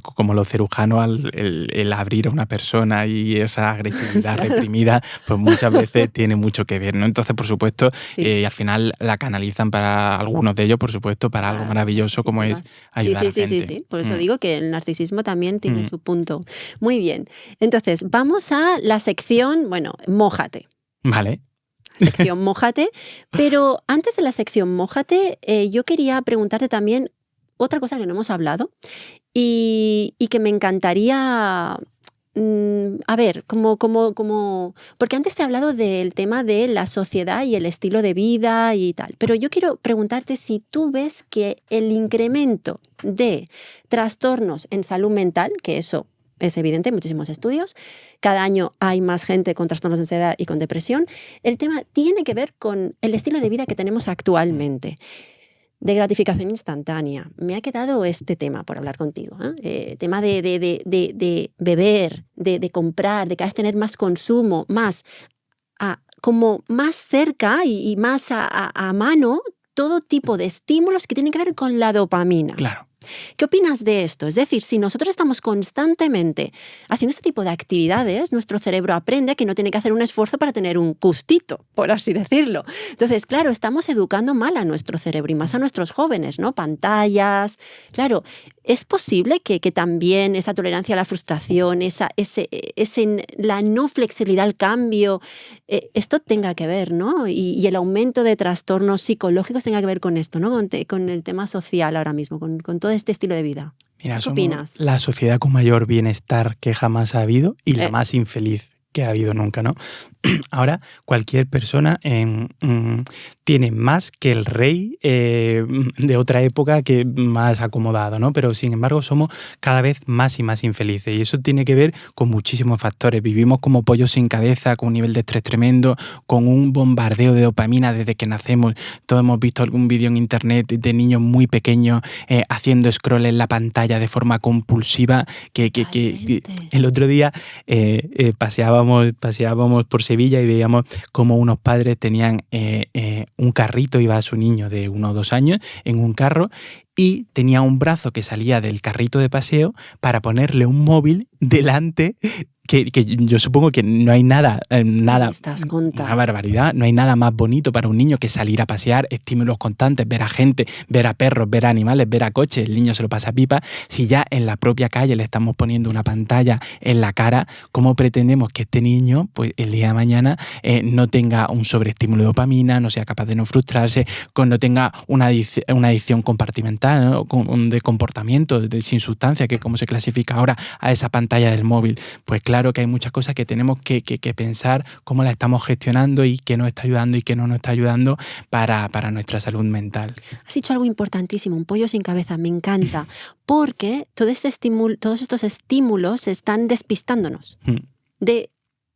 como los cirujanos, el abrir a una persona y esa agresividad reprimida, pues muchas veces tiene mucho que ver, ¿no? Entonces, por supuesto, al final la canalizan para algunos de ellos, por supuesto, para algo maravilloso como es ayudar a la gente. Sí. Por eso digo que el narcisismo también tiene su punto. Muy bien. Entonces, vamos a la sección, mójate. Vale. Sección mójate, pero antes de la sección mójate, yo quería preguntarte también otra cosa que no hemos hablado y que me encantaría, a ver, porque antes te he hablado del tema de la sociedad y el estilo de vida y tal, pero yo quiero preguntarte si tú ves que el incremento de trastornos en salud mental, que eso es evidente en muchísimos estudios, cada año hay más gente con trastornos de ansiedad y con depresión, el tema tiene que ver con el estilo de vida que tenemos actualmente. de gratificación instantánea. Me ha quedado este tema por hablar contigo, tema de beber, de comprar, de cada vez tener más consumo, más como más cerca y más a mano todo tipo de estímulos que tienen que ver con la dopamina. Claro. ¿Qué opinas de esto? Es decir, si nosotros estamos constantemente haciendo este tipo de actividades, nuestro cerebro aprende que no tiene que hacer un esfuerzo para tener un gustito, por así decirlo. Entonces, claro, estamos educando mal a nuestro cerebro y más a nuestros jóvenes, ¿no? Pantallas. Claro, es posible que también esa tolerancia a la frustración, la no flexibilidad al cambio, esto tenga que ver, ¿no? Y el aumento de trastornos psicológicos tenga que ver con esto, ¿no? Con el tema social ahora mismo, con todo este estilo de vida. Mira, ¿Qué opinas? La sociedad con mayor bienestar que jamás ha habido y la más infeliz que ha habido nunca, ¿no? Ahora cualquier persona tiene más que el rey de otra época que más acomodado, ¿no? Pero sin embargo somos cada vez más y más infelices y eso tiene que ver con muchísimos factores. Vivimos como pollos sin cabeza, con un nivel de estrés tremendo, con un bombardeo de dopamina desde que nacemos. Todos hemos visto algún vídeo en internet de niños muy pequeños haciendo scroll en la pantalla de forma compulsiva que el otro día paseábamos por Sevilla y veíamos como unos padres tenían un carrito, iba su niño de 1 o 2 años en un carro y tenía un brazo que salía del carrito de paseo para ponerle un móvil delante. Que yo supongo que no hay nada, una barbaridad, no hay nada más bonito para un niño que salir a pasear, estímulos constantes, ver a gente, ver a perros, ver a animales, ver a coches, el niño se lo pasa pipa. Si ya en la propia calle le estamos poniendo una pantalla en la cara, ¿cómo pretendemos que este niño, pues el día de mañana, no tenga un sobreestímulo de dopamina, no sea capaz de no frustrarse, no tenga una adicción compartimental, ¿no? De comportamiento, sin sustancia, que es como se clasifica ahora a esa pantalla del móvil? Pues claro que hay muchas cosas que tenemos que pensar cómo la estamos gestionando y qué nos está ayudando y qué no nos está ayudando para nuestra salud mental. Has dicho algo importantísimo, un pollo sin cabeza, me encanta, porque todos estos estímulos están despistándonos de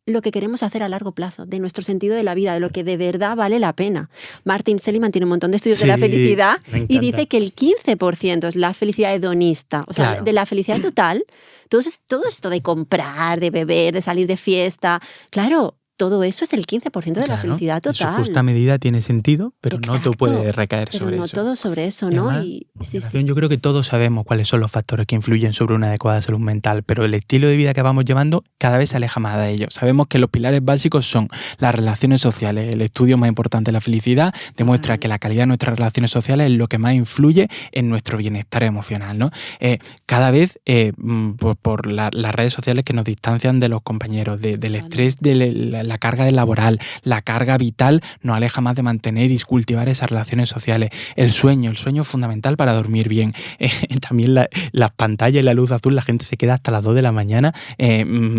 lo que queremos hacer a largo plazo, de nuestro sentido de la vida, de lo que de verdad vale la pena. Martin Seligman tiene un montón de estudios de la felicidad y dice que el 15% es la felicidad hedonista, o sea, claro, de la felicidad total. Todo esto de comprar, de beber, de salir de fiesta, claro, todo eso es el 15% de la felicidad total. En su justa medida tiene sentido, pero no todo puede recaer sobre eso. Pero no todo sobre eso, ¿no? Además, yo creo que todos sabemos cuáles son los factores que influyen sobre una adecuada salud mental, pero el estilo de vida que vamos llevando cada vez se aleja más de ello. Sabemos que los pilares básicos son las relaciones sociales. El estudio más importante de la felicidad demuestra que la calidad de nuestras relaciones sociales es lo que más influye en nuestro bienestar emocional, ¿no? Cada vez por las redes sociales que nos distancian de los compañeros, del estrés, de la carga laboral, la carga vital, nos aleja más de mantener y cultivar esas relaciones sociales. El sueño es fundamental para dormir bien. También las pantallas y la luz azul, la gente se queda hasta las 2 de la mañana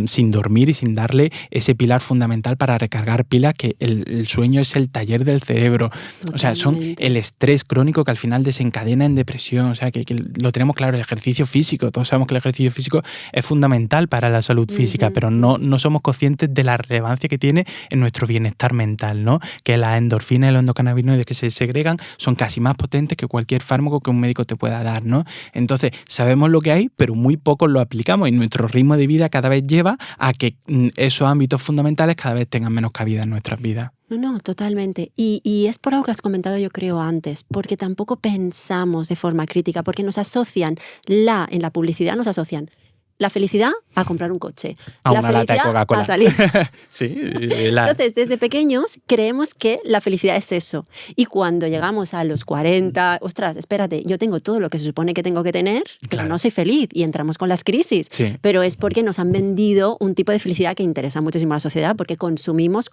sin dormir y sin darle ese pilar fundamental para recargar pilas, que el sueño es el taller del cerebro. Totalmente. O sea, son el estrés crónico que al final desencadena en depresión. O sea, que lo tenemos claro, el ejercicio físico. Todos sabemos que el ejercicio físico es fundamental para la salud física, pero no somos conscientes de la relevancia que tiene en nuestro bienestar mental, ¿no? Que las endorfinas y los endocannabinoides que se segregan son casi más potentes que cualquier fármaco que un médico te pueda dar, ¿no? Entonces, sabemos lo que hay, pero muy pocos lo aplicamos y nuestro ritmo de vida cada vez lleva a que esos ámbitos fundamentales cada vez tengan menos cabida en nuestras vidas. No, totalmente. Y es por algo que has comentado, yo creo, antes, porque tampoco pensamos de forma crítica, porque nos asocian, en la publicidad nos asocian la felicidad a comprar un coche, a la una lata de Coca-Cola, a salir. Sí, Entonces, desde pequeños creemos que la felicidad es eso. Y cuando llegamos a los 40, ostras, espérate, yo tengo todo lo que se supone que tengo que tener, pero no soy feliz. Y entramos con las crisis. Sí. Pero es porque nos han vendido un tipo de felicidad que interesa muchísimo a la sociedad, porque consumimos.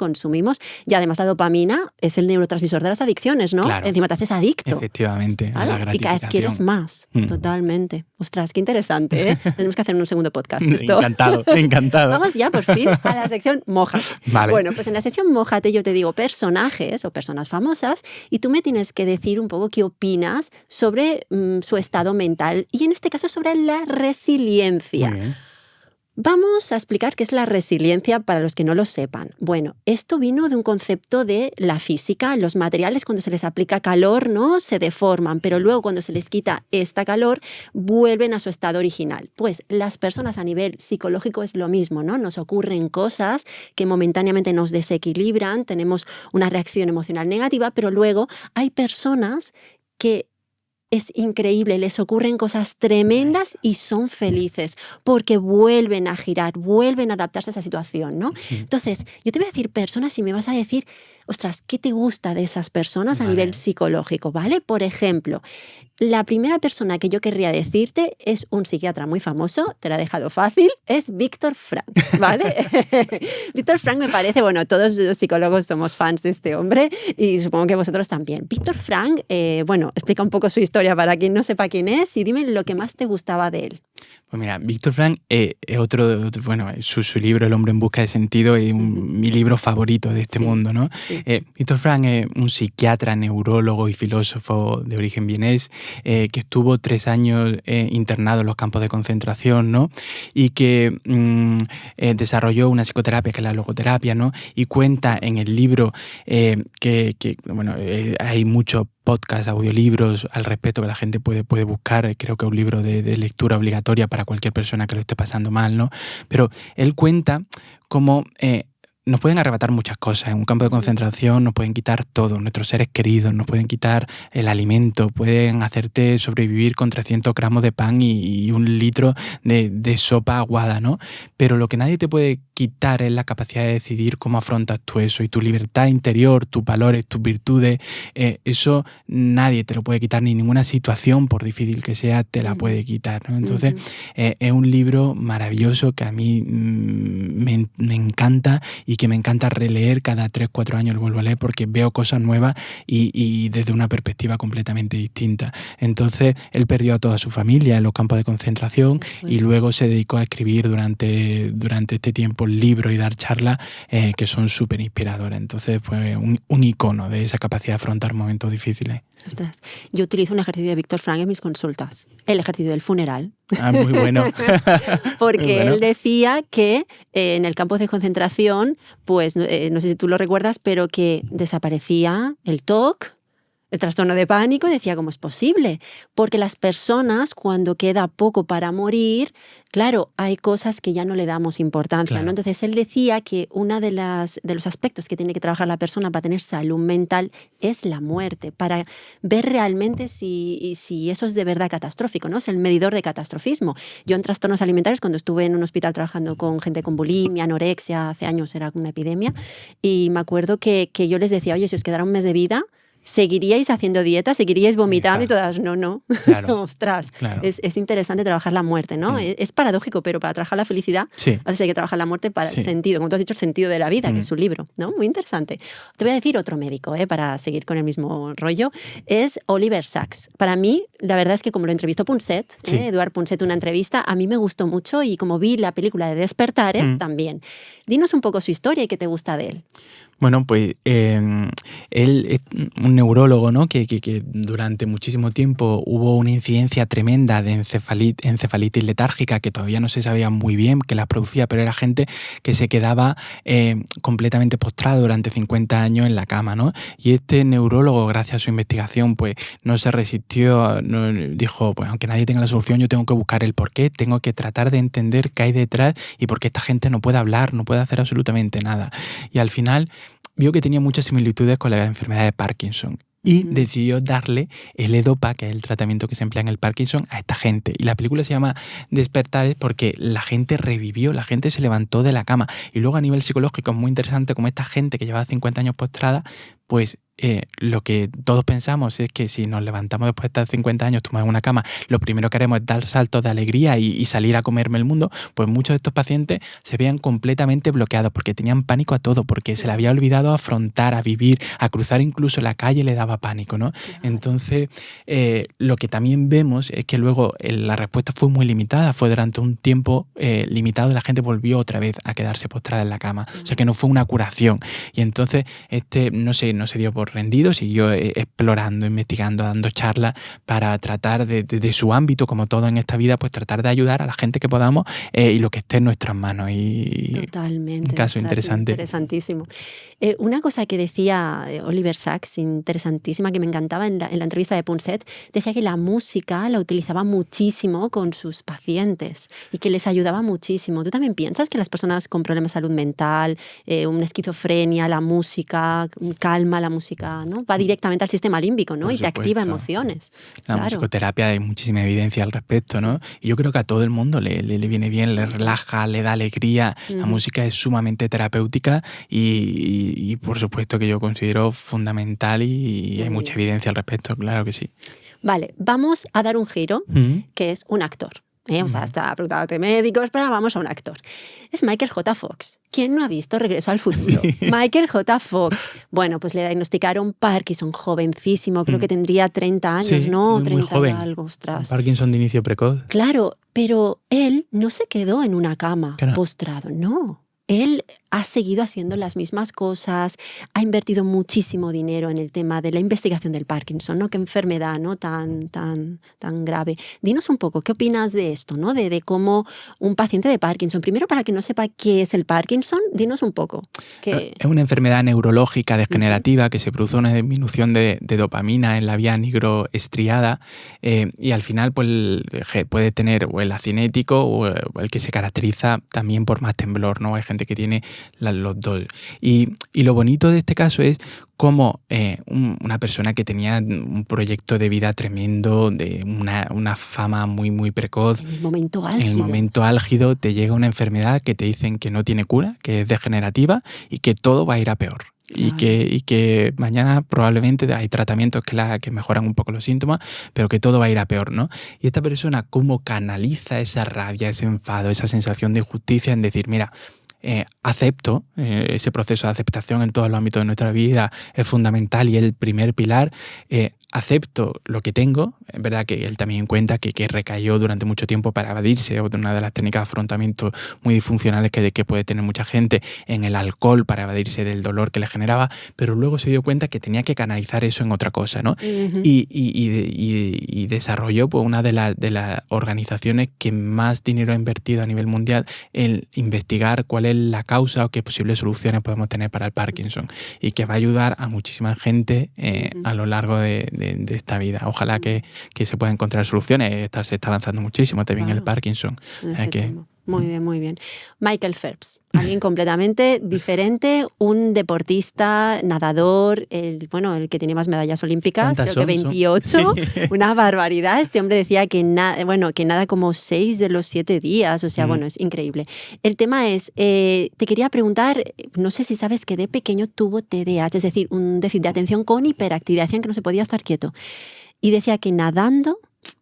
Y además la dopamina es el neurotransmisor de las adicciones, ¿no? Claro. Encima te haces adicto. Efectivamente, ¿vale? A la gratificación. Y cada vez quieres más, totalmente. Ostras, qué interesante, ¿eh? Tenemos que hacer un segundo podcast. Encantado. Vamos ya, por fin, a la sección Mójate. Vale. Bueno, pues en la sección Mójate yo te digo personajes o personas famosas y tú me tienes que decir un poco qué opinas sobre su estado mental y en este caso sobre la resiliencia. Muy bien. Vamos a explicar qué es la resiliencia para los que no lo sepan. Bueno, esto vino de un concepto de la física. Los materiales, cuando se les aplica calor, ¿no?, se deforman, pero luego cuando se les quita esta calor, vuelven a su estado original. Pues las personas a nivel psicológico es lo mismo, ¿no? Nos ocurren cosas que momentáneamente nos desequilibran, tenemos una reacción emocional negativa, pero luego hay personas que es increíble, les ocurren cosas tremendas y son felices porque vuelven a girar, vuelven a adaptarse a esa situación, ¿no? Entonces, yo te voy a decir personas y me vas a decir, ostras, ¿qué te gusta de esas personas a nivel psicológico, ¿vale? Por ejemplo, la primera persona que yo querría decirte es un psiquiatra muy famoso, te lo he dejado fácil, es Viktor Frankl, ¿vale? Viktor Frankl me parece, bueno, todos los psicólogos somos fans de este hombre y supongo que vosotros también. Viktor Frankl, bueno, explica un poco su historia para quien no sepa quién es y dime lo que más te gustaba de él. Pues mira, Viktor Frankl es bueno, su libro El hombre en busca de sentido es mi libro favorito de este mundo, ¿no? Sí. Viktor Frankl es un psiquiatra, neurólogo y filósofo de origen vienés que estuvo 3 años internado en los campos de concentración, ¿no? Y que desarrolló una psicoterapia que es la logoterapia, ¿no? Y cuenta en el libro bueno, hay muchos podcasts, audiolibros al respecto que la gente puede buscar. Creo que es un libro de lectura obligatoria para cualquier persona que lo esté pasando mal, ¿no? Pero él cuenta cómo nos pueden arrebatar muchas cosas. En un campo de concentración nos pueden quitar todo, nuestros seres queridos, nos pueden quitar el alimento, pueden hacerte sobrevivir con 300 gramos de pan y 1 litro de sopa aguada, ¿no? Pero lo que nadie te puede quitar es la capacidad de decidir cómo afrontas tú eso y tu libertad interior, tus valores, tus virtudes. Eso nadie te lo puede quitar, ni ninguna situación, por difícil que sea, te la puede quitar, ¿no? Entonces, es un libro maravilloso que a mí me encanta y que me encanta releer cada 3-4 años, lo vuelvo a leer porque veo cosas nuevas y desde una perspectiva completamente distinta. Entonces, él perdió a toda su familia en los campos de concentración y luego se dedicó a escribir durante este tiempo libros y dar charlas que son súper inspiradoras. Entonces, pues un icono de esa capacidad de afrontar momentos difíciles. Ostras, yo utilizo un ejercicio de Viktor Frankl en mis consultas, el ejercicio del funeral. Ah, muy bueno. Porque muy bueno. él decía que en el campo de concentración, pues no sé si tú lo recuerdas, pero que desaparecía el TOC, el trastorno de pánico, decía, ¿cómo es posible? Porque las personas, cuando queda poco para morir, claro, hay cosas que ya no le damos importancia, Claro. ¿no? Entonces él decía que uno de los aspectos que tiene que trabajar la persona para tener salud mental es la muerte, para ver realmente si eso es de verdad catastrófico, ¿no? Es el medidor de catastrofismo. Yo en trastornos alimentarios, cuando estuve en un hospital trabajando con gente con bulimia, anorexia, hace años era una epidemia, y me acuerdo que yo les decía, oye, si os quedara un mes de vida, ¿seguiríais haciendo dieta? ¿Seguiríais vomitando? Y todas, no. Claro. Ostras, Claro. es interesante trabajar la muerte, ¿no? Es paradójico, pero para trabajar la felicidad, Sí. a veces hay que trabajar la muerte para Sí. el sentido, como tú has dicho, el sentido de la vida, que es su libro, ¿no? Muy interesante. Te voy a decir otro médico, para seguir con el mismo rollo, es Oliver Sacks. Para mí, la verdad es que como lo entrevistó Punset, Sí. Eduard Punset, una entrevista, a mí me gustó mucho y como vi la película de Despertares, también. Dinos un poco su historia y qué te gusta de él. Bueno, pues él es un neurólogo, ¿no? que durante muchísimo tiempo hubo una incidencia tremenda de encefalitis letárgica que todavía no se sabía muy bien qué las producía, pero era gente que se quedaba completamente postrada durante 50 años en la cama, ¿no? Y este neurólogo, gracias a su investigación, pues no se resistió, dijo, pues aunque nadie tenga la solución, yo tengo que buscar el porqué, tengo que tratar de entender qué hay detrás y por qué esta gente no puede hablar, no puede hacer absolutamente nada. Y al final vio que tenía muchas similitudes con la enfermedad de Parkinson y decidió darle el EDOPA, que es el tratamiento que se emplea en el Parkinson, a esta gente. Y la película se llama Despertares porque la gente revivió, la gente se levantó de la cama. Y luego a nivel psicológico es muy interesante como esta gente que llevaba 50 años postrada, pues lo que todos pensamos es que si nos levantamos después de estar 50 años tomados en una cama, lo primero que haremos es dar saltos de alegría y salir a comerme el mundo, pues muchos de estos pacientes se veían completamente bloqueados porque tenían pánico a todo, porque se le había olvidado afrontar, a vivir, a cruzar incluso la calle le daba pánico, ¿no? Entonces, lo que también vemos es que luego la respuesta fue muy limitada, fue durante un tiempo limitado, la gente volvió otra vez a quedarse postrada en la cama, o sea que no fue una curación. Y entonces no se dio por rendido, siguió explorando, investigando, dando charlas para tratar de su ámbito, como todo en esta vida, pues tratar de ayudar a la gente que podamos y lo que esté en nuestras manos. Y un Totalmente, caso ostras, interesante. interesantísimo. Una cosa que decía Oliver Sacks, interesantísima, que me encantaba en la entrevista de Punset, decía que la música la utilizaba muchísimo con sus pacientes y que les ayudaba muchísimo. ¿Tú también piensas que las personas con problemas de salud mental, una esquizofrenia, la música calma, la música, ¿no? Va directamente al sistema límbico, ¿no? Por Y te activa supuesto. emociones? La Claro. musicoterapia hay muchísima evidencia al respecto, ¿no? Sí. Y yo creo que a todo el mundo le viene bien, le relaja, le da alegría. La música es sumamente terapéutica y por supuesto que yo considero fundamental y hay Muy mucha bien. evidencia al respecto, claro que sí. Vale, vamos a dar un giro, que es un actor. O sea, está preguntándote médicos, pero vamos a un actor. Es Michael J. Fox. ¿Quién no ha visto Regreso al Futuro? Michael J. Fox. Bueno, pues le diagnosticaron Parkinson, jovencísimo, creo que tendría 30 años, Sí, ¿no? muy 30 y joven. algo, ostras. Parkinson de inicio precoz. Claro, pero él no se quedó en una cama Claro. postrado, no. Él ha seguido haciendo las mismas cosas, ha invertido muchísimo dinero en el tema de la investigación del Parkinson, ¿no? Qué enfermedad, ¿no? tan grave. Dinos un poco, ¿qué opinas de esto, ¿no? De cómo un paciente de Parkinson, primero para que no sepa qué es el Parkinson, dinos un poco. Es una enfermedad neurológica degenerativa que se produce una disminución de dopamina en la vía nigroestriada y al final pues, puede tener o el acinético o el que se caracteriza también por más temblor, ¿no? Hay gente que tiene los dos. Y lo bonito de este caso es cómo una persona que tenía un proyecto de vida tremendo, de una fama muy, muy precoz, En el momento álgido. en el momento álgido te llega una enfermedad que te dicen que no tiene cura, que es degenerativa y que todo va a ir a peor. Y que mañana probablemente hay tratamientos que mejoran un poco los síntomas, pero que todo va a ir a peor, ¿no? Y esta persona, ¿cómo canaliza esa rabia, ese enfado, esa sensación de injusticia en decir, mira, acepto, ese proceso de aceptación en todos los ámbitos de nuestra vida es fundamental y es el primer pilar, acepto lo que tengo, es verdad que él también cuenta que recayó durante mucho tiempo para evadirse, una de las técnicas de afrontamiento muy disfuncionales que puede tener mucha gente, en el alcohol para evadirse del dolor que le generaba, pero luego se dio cuenta que tenía que canalizar eso en otra cosa, ¿no? Y desarrolló pues, una de las organizaciones que más dinero ha invertido a nivel mundial en investigar cuál es la causa o qué posibles soluciones podemos tener para el Parkinson y que va a ayudar a muchísima gente a lo largo de esta vida. Ojalá que se puedan encontrar soluciones. Se está avanzando muchísimo también el Parkinson. En este tema. Muy bien, muy bien. Michael Phelps, alguien completamente diferente, un deportista, nadador, el que tiene más medallas olímpicas, creo que 28, sí. Una barbaridad. Este hombre decía que nada como 6 de los 7 días, o sea, es increíble. El tema es, te quería preguntar, no sé si sabes que de pequeño tuvo TDAH, es decir, un déficit de atención con hiperactividad, decían que no se podía estar quieto. Y decía que nadando,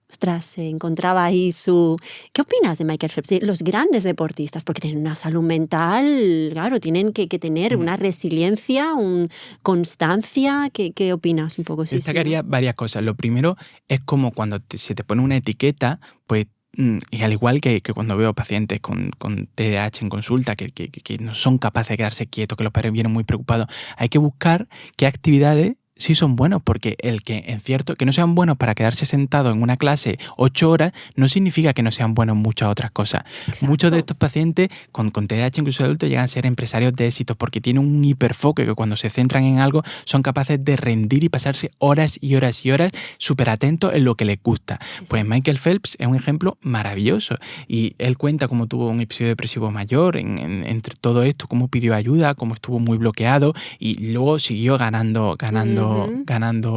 ostras, se encontraba ahí su... ¿Qué opinas de Michael Phelps? Los grandes deportistas, porque tienen una salud mental, claro, tienen que tener una resiliencia, una constancia. ¿Qué opinas un poco? Sí, destacaría varias cosas. Lo primero es como cuando se te pone una etiqueta, pues y al igual que cuando veo pacientes con TDAH en consulta que no son capaces de quedarse quietos, que los padres vienen muy preocupados, hay que buscar qué actividades sí son buenos, porque que no sean buenos para quedarse sentados en una clase 8 horas no significa que no sean buenos en muchas otras cosas. Exacto. Muchos de estos pacientes con TDAH, incluso adultos, llegan a ser empresarios de éxito porque tienen un hiperfoque que cuando se centran en algo son capaces de rendir y pasarse horas y horas y horas súper atentos en lo que les gusta. Exacto. Pues Michael Phelps es un ejemplo maravilloso y él cuenta cómo tuvo un episodio depresivo mayor entre todo esto, cómo pidió ayuda, cómo estuvo muy bloqueado y luego siguió ganando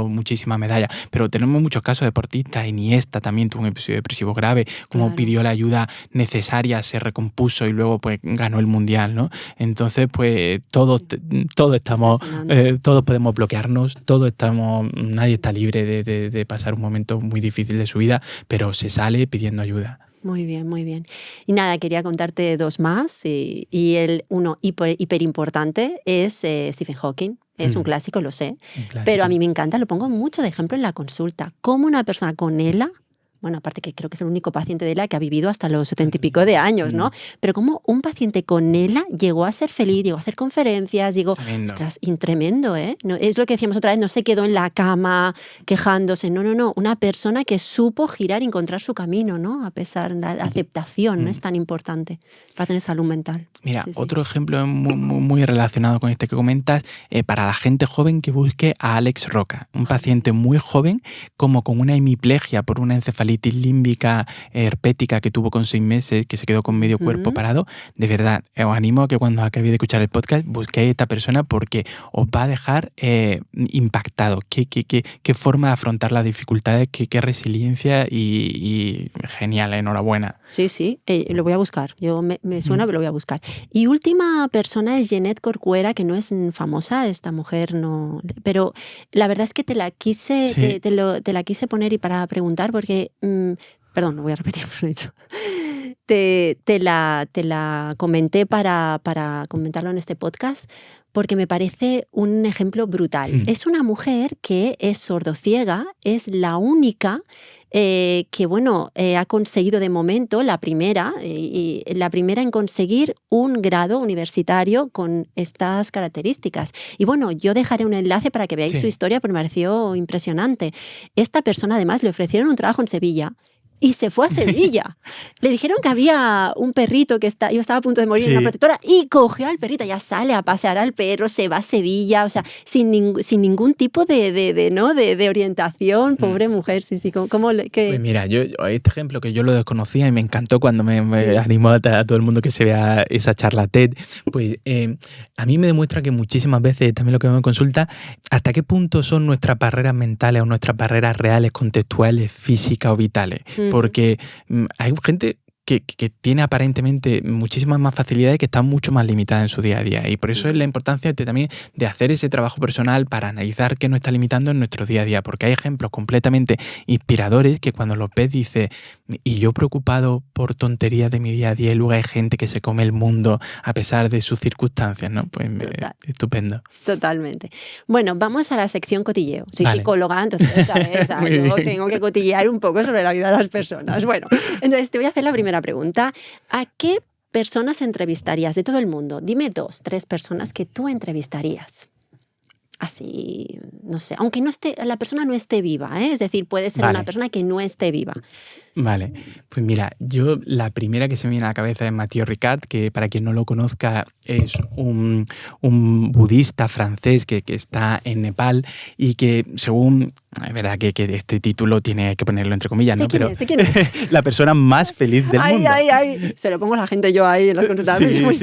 muchísimas medallas. Pero tenemos muchos casos de deportistas. Iniesta también tuvo un episodio depresivo grave, como pidió la ayuda necesaria, se recompuso y luego pues ganó el mundial, ¿no? Entonces, pues todos estamos, todos podemos bloquearnos, nadie está libre de pasar un momento muy difícil de su vida, pero se sale pidiendo ayuda. Muy bien, muy bien. Y nada, quería contarte 2 más. Y uno hiper importante es Stephen Hawking. Es un clásico, lo sé. Pero a mí me encanta, lo pongo mucho de ejemplo en la consulta. Cómo una persona con ELA bueno, aparte que creo que es el único paciente de ELA que ha vivido hasta los 70 y pico de años, ¿no? Pero como un paciente con ELA llegó a ser feliz, llegó a hacer conferencias, Tremendo. ostras, tremendo, ¿eh? No, es lo que decíamos otra vez, no se quedó en la cama quejándose, no, una persona que supo girar y encontrar su camino, ¿no? A pesar de la aceptación, ¿no? Es tan importante para tener salud mental. Mira, Sí. otro ejemplo muy relacionado con este que comentas, para la gente joven que busque a Alex Roca, un paciente muy joven, como con una hemiplegia por una encefalitis límbica herpética que tuvo con 6 meses, que se quedó con medio cuerpo parado. De verdad, os animo a que cuando acabéis de escuchar el podcast busquéis a esta persona porque os va a dejar impactados. Qué forma de afrontar las dificultades, qué resiliencia y genial, enhorabuena. Sí, lo voy a buscar. Me suena, pero lo voy a buscar. Y última persona es Jeanette Corcuera, que no es famosa, esta mujer no... Pero la verdad es que te la quise, te la quise poner y para preguntar porque... perdón, no voy a repetir lo que he dicho. Te la comenté para comentarlo en este podcast porque me parece un ejemplo brutal. Es una mujer que es sordociega, es la única que, bueno, ha conseguido de momento la primera en conseguir un grado universitario con estas características. Y bueno, yo dejaré un enlace para que veáis su historia porque me pareció impresionante. Esta persona además le ofrecieron un trabajo en Sevilla y se fue a Sevilla. Le dijeron que había un perrito que estaba a punto de morir en una protectora y cogió al perrito, ya sale a pasear al perro, se va a Sevilla, o sea, sin ningún tipo de orientación, pobre mujer, sí. Pues mira, este ejemplo que yo lo desconocía y me encantó cuando me animó a todo el mundo que se vea esa charla TED, pues a mí me demuestra que muchísimas veces, también lo que me consulta, hasta qué punto son nuestras barreras mentales o nuestras barreras reales, contextuales, físicas o vitales. Porque hay gente que tiene aparentemente muchísimas más facilidades que están mucho más limitadas en su día a día. Y por eso es la importancia también de hacer ese trabajo personal para analizar qué nos está limitando en nuestro día a día. Porque hay ejemplos completamente inspiradores que cuando los ves dices, y yo preocupado por tonterías de mi día a día y luego hay gente que se come el mundo a pesar de sus circunstancias, ¿no? Pues estupendo. Totalmente. Bueno, vamos a la sección cotilleo. Soy psicóloga, entonces, a ver, yo tengo que cotillear un poco sobre la vida de las personas. Bueno, entonces te voy a hacer la primera pregunta. ¿A qué personas entrevistarías de todo el mundo? Dime 2, 3 personas que tú entrevistarías. Así, no sé, aunque la persona no esté viva, ¿eh? Es decir, puede ser una persona que no esté viva. Vale, pues mira, yo la primera que se me viene a la cabeza es Mathieu Ricard, que para quien no lo conozca es un budista francés que está en Nepal y que según, es verdad que este título tiene que ponerlo entre comillas, ¿no? Pero sé quién es. La persona más feliz del mundo. Ay. Se lo pongo a la gente yo ahí en los consultorios.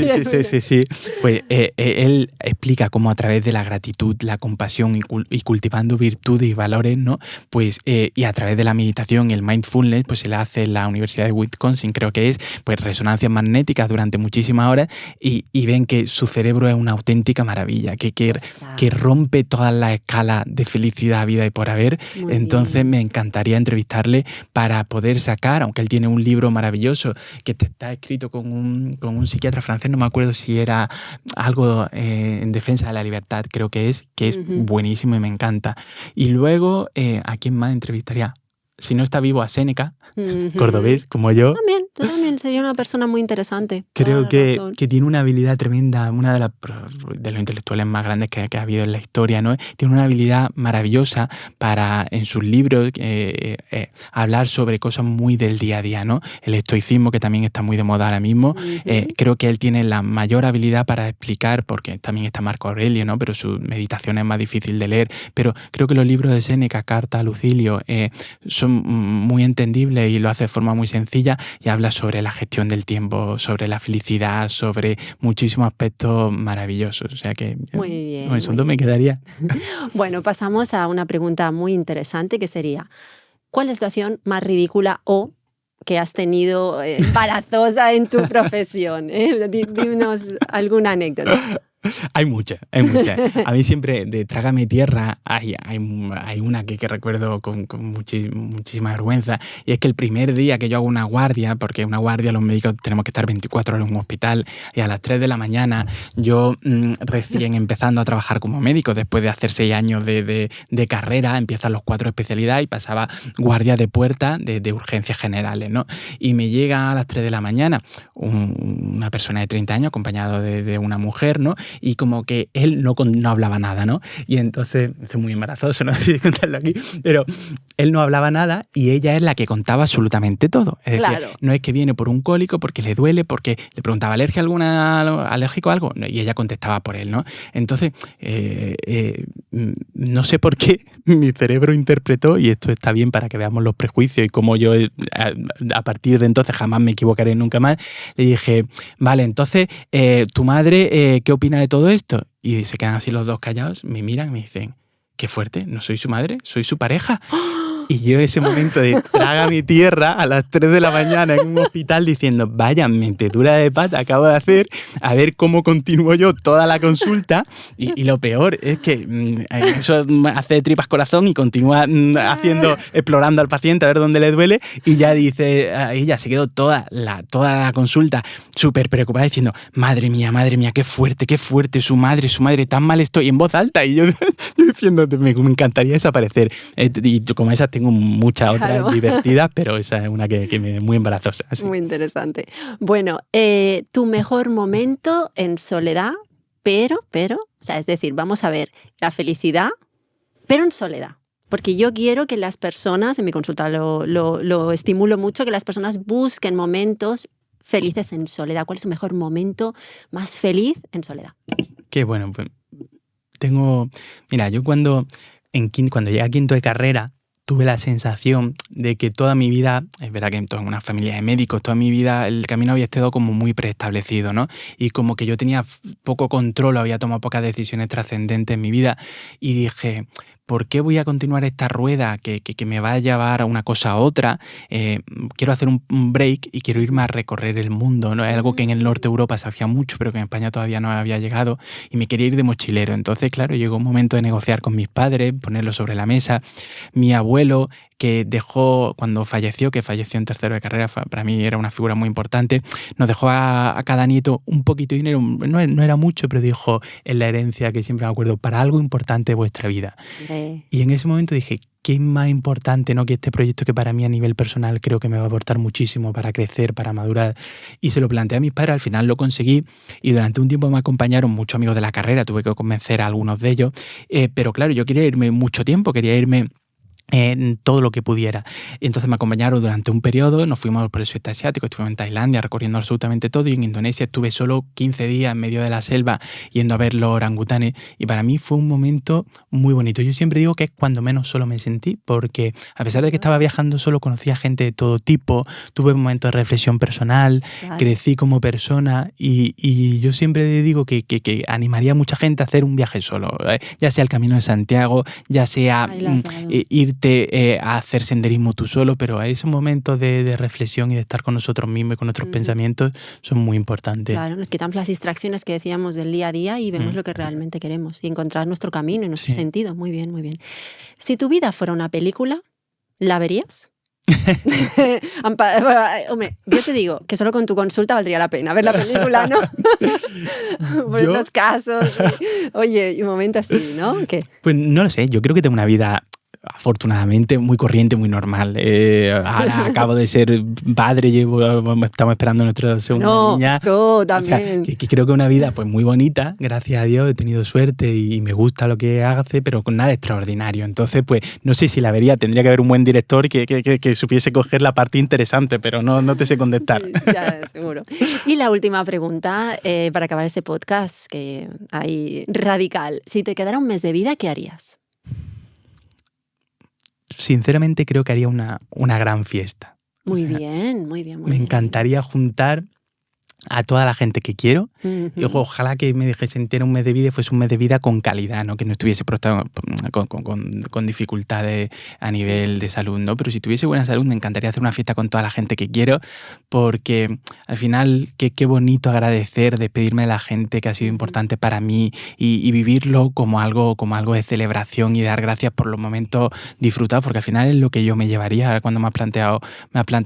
Sí. Pues él explica cómo a través de la gratitud, la compasión y cultivando virtudes y valores, ¿no? Pues y a través de la meditación y el mindfulness, pues se le hace en la Universidad de Wisconsin, creo que es, pues resonancias magnéticas durante muchísimas horas y ven que su cerebro es una auténtica maravilla, que rompe todas las escalas de felicidad, vida y por haber. Entonces me encantaría entrevistarle para poder sacar, aunque él tiene un libro maravilloso que está escrito con un psiquiatra francés, no me acuerdo si era algo en defensa de la libertad, creo que es buenísimo y me encanta. Y luego, ¿a quién más entrevistaría? Si no está vivo, a Séneca, cordobés, como yo. También sería una persona muy interesante. Creo que tiene una habilidad tremenda, una de los intelectuales más grandes que ha habido en la historia, ¿no? Tiene una habilidad maravillosa para, en sus libros, hablar sobre cosas muy del día a día, ¿no? El estoicismo, que también está muy de moda ahora mismo. Creo que él tiene la mayor habilidad para explicar, porque también está Marco Aurelio, ¿no? Pero su meditación es más difícil de leer. Pero creo que los libros de Séneca, Carta a Lucilio, son muy entendibles y lo hace de forma muy sencilla y habla sobre la gestión del tiempo, sobre la felicidad, sobre muchísimos aspectos maravillosos. O sea que muy bien, con eso me quedaría. Bueno, pasamos a una pregunta muy interesante que sería, ¿cuál es la situación más ridícula o que has tenido embarazosa en tu profesión? Dinos alguna anécdota. Hay muchas, hay muchas. A mí siempre de Trágame Tierra hay una que recuerdo con muchísima vergüenza, y es que el primer día que yo hago una guardia, porque una guardia los médicos tenemos que estar 24 horas en un hospital, y a las 3 de la mañana yo recién empezando a trabajar como médico, después de hacer 6 años de carrera, empiezan los 4 especialidades y pasaba guardia de puerta de urgencias generales, ¿no? Y me llega a las 3 de la mañana una persona de 30 años acompañado de una mujer, ¿no? Y como que él no hablaba nada, ¿no? Y entonces, es muy embarazoso, no sé si contarlo aquí, pero él no hablaba nada y ella es la que contaba absolutamente todo. Es decir, Claro. no es que viene por un cólico, porque le duele, porque le preguntaba, ¿alérgico a algo? Y ella contestaba por él, ¿no? Entonces, no sé por qué mi cerebro interpretó, y esto está bien para que veamos los prejuicios y cómo yo a partir de entonces jamás me equivocaré nunca más, le dije, vale, entonces, tu madre, ¿qué opina de todo esto? Y se quedan así los dos callados, me miran y me dicen, qué fuerte, no soy su madre, soy su pareja. Y yo en ese momento de Trágame Tierra a las 3 de la mañana en un hospital diciendo, vaya metedura de pata acabo de hacer, a ver cómo continúo yo toda la consulta. Y lo peor es que eso hace tripas corazón y continúa explorando al paciente a ver dónde le duele, y ya dice, ella se quedó toda la consulta súper preocupada diciendo, madre mía, qué fuerte, su madre, tan mal estoy, en voz alta. Y yo diciendo, me encantaría desaparecer. Y como esas tengo muchas otras Claro. divertidas, pero esa es una que me muy embarazosa. Sí. Muy interesante. Bueno, tu mejor momento en soledad, pero, o sea, es decir, vamos a ver, la felicidad, pero en soledad. Porque yo quiero que las personas, en mi consulta lo estimulo mucho, que las personas busquen momentos felices en soledad. ¿Cuál es tu mejor momento más feliz en soledad? Qué bueno, pues mira, yo cuando llegué a quinto de carrera, tuve la sensación de que toda mi vida, es verdad que en una familia de médicos, toda mi vida el camino había estado como muy preestablecido, ¿no? Y como que yo tenía poco control, había tomado pocas decisiones trascendentes en mi vida, y dije, ¿por qué voy a continuar esta rueda que me va a llevar a una cosa a otra? Quiero hacer un break y quiero irme a recorrer el mundo, ¿no? Es algo que en el norte de Europa se hacía mucho, pero que en España todavía no había llegado, y me quería ir de mochilero. Entonces, claro, llegó un momento de negociar con mis padres, ponerlo sobre la mesa. Mi abuelo, que dejó, cuando falleció, que falleció en tercero de carrera, para mí era una figura muy importante, nos dejó a cada nieto un poquito de dinero, no era mucho, pero dijo en la herencia, que siempre me acuerdo, para algo importante de vuestra vida. Y en ese momento dije, ¿qué es más importante, no, que este proyecto, que para mí a nivel personal creo que me va a aportar muchísimo para crecer, para madurar? Y se lo planteé a mis padres, al final lo conseguí, y durante un tiempo me acompañaron muchos amigos de la carrera, tuve que convencer a algunos de ellos, pero claro, yo quería irme mucho tiempo, quería irme en todo lo que pudiera. Y entonces me acompañaron durante un periodo, nos fuimos por el sudeste asiático, estuvimos en Tailandia recorriendo absolutamente todo, y en Indonesia estuve solo 15 días en medio de la selva yendo a ver los orangutanes, y para mí fue un momento muy bonito. Yo siempre digo que es cuando menos solo me sentí, porque a pesar de que estaba viajando solo, conocía gente de todo tipo, tuve momentos de reflexión personal, Claro. crecí como persona, y yo siempre digo que animaría a mucha gente a hacer un viaje solo, ya sea el Camino de Santiago, ya sea irte a hacer senderismo tú solo, pero a esos momentos de reflexión y de estar con nosotros mismos y con nuestros pensamientos son muy importantes. Claro, nos quitamos las distracciones que decíamos del día a día y vemos lo que realmente queremos y encontrar nuestro camino y nuestro sentido. Muy bien, muy bien. Si tu vida fuera una película, ¿la verías? Hombre, yo te digo que solo con tu consulta valdría la pena ver la película, ¿no? Pues los casos. Oye, y un momento así, ¿no? ¿Qué? Pues no lo sé, yo creo que tengo una vida afortunadamente muy corriente, muy normal. Ahora acabo de ser padre, estamos esperando a nuestra segunda niña. Tú también. O sea, que creo que una vida pues muy bonita, gracias a Dios, he tenido suerte y me gusta lo que hace, pero con nada extraordinario. Entonces, pues no sé si la vería, tendría que haber un buen director que supiese coger la parte interesante, pero no te sé contestar. Sí, ya, seguro. Y la última pregunta, para acabar este podcast, que hay radical. Si te quedara un mes de vida, ¿qué harías? Sinceramente creo que haría una gran fiesta. Muy bien, muy bien. Me encantaría juntar a toda la gente que quiero. Y Ujú. ojalá que me dejase entera un mes de vida y fuese un mes de vida con calidad, ¿no? Que no estuviese con dificultades a nivel Sí. de salud, ¿no? Pero si tuviese buena salud, me encantaría hacer una fiesta con toda la gente que quiero, porque al final, qué bonito agradecer, despedirme de la gente que ha sido Ujú. importante para mí y vivirlo como algo de celebración y dar gracias por los momentos disfrutados, porque al final es lo que yo me llevaría. Ahora cuando me has planteado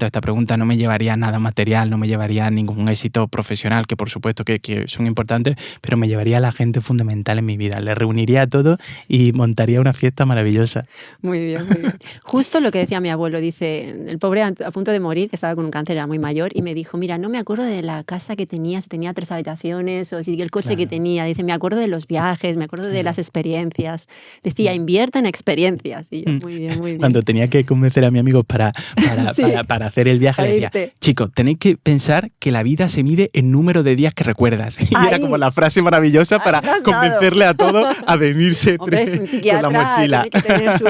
esta pregunta, no me llevaría nada material, no me llevaría ningún éxito profesional, que por supuesto que son importantes, pero me llevaría a la gente fundamental en mi vida. Le reuniría a todos y montaría una fiesta maravillosa. Muy bien, muy bien. Justo lo que decía mi abuelo, dice, el pobre a punto de morir, que estaba con un cáncer, era muy mayor, y me dijo, mira, no me acuerdo de la casa que tenía, si tenía 3 habitaciones o si el coche que Claro. tenía. Dice, me acuerdo de los viajes, me acuerdo de Mm, las experiencias. Decía, mm. invierte en experiencias. Y yo, Mm. muy bien, muy bien. Cuando tenía que convencer a mis amigos Sí, para hacer el viaje, para les decía, irte. chicos, tenéis que pensar que la vida se mide en número de días que recuerdas. Y era como Ahí, la frase maravillosa ahí para la has dado. convencerle a todos a venirse Hombre, es que un con la psiquiatra mochila. tiene que tener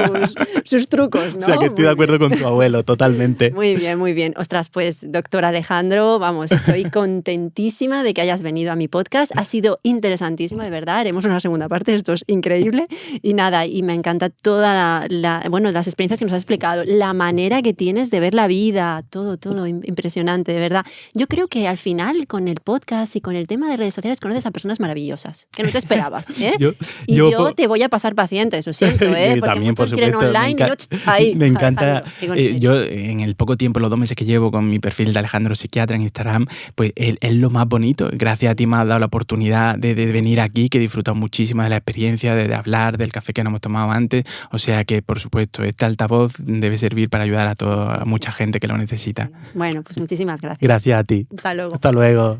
sus trucos, O sea que ¿no? estoy de Muy bien. acuerdo con tu abuelo, totalmente. Muy bien, muy bien. Ostras, pues, doctor Alejandro, vamos, estoy contentísima de que hayas venido a mi podcast. Ha sido interesantísimo, de verdad. Haremos una segunda parte, esto es increíble. Y nada, y me encanta toda bueno, las experiencias que nos has explicado, la manera que tienes de ver la vida, todo impresionante, de verdad. Yo creo que al final, con el podcast y con el tema de redes sociales, conoces a personas maravillosas, que no te esperabas, ¿eh? Yo, Y yo, yo te voy a pasar pacientes, lo siento, ¿eh? yo Porque también, por muchos quieren supuesto, online y yo, ahí, me encanta. Alejandro, digo en serio. Yo, en el poco tiempo, los 2 meses que llevo con mi perfil de Alejandro Psiquiatra en Instagram, pues es lo más bonito. Gracias a ti me has dado la oportunidad de venir aquí, que he disfrutado muchísimo de la experiencia, de hablar, del café que nos hemos tomado antes. O sea que, por supuesto, este altavoz debe servir para ayudar Sí, a sí, mucha sí, gente que lo necesita. sí. Bueno, pues muchísimas gracias. Gracias a ti. Hasta luego. Hasta luego.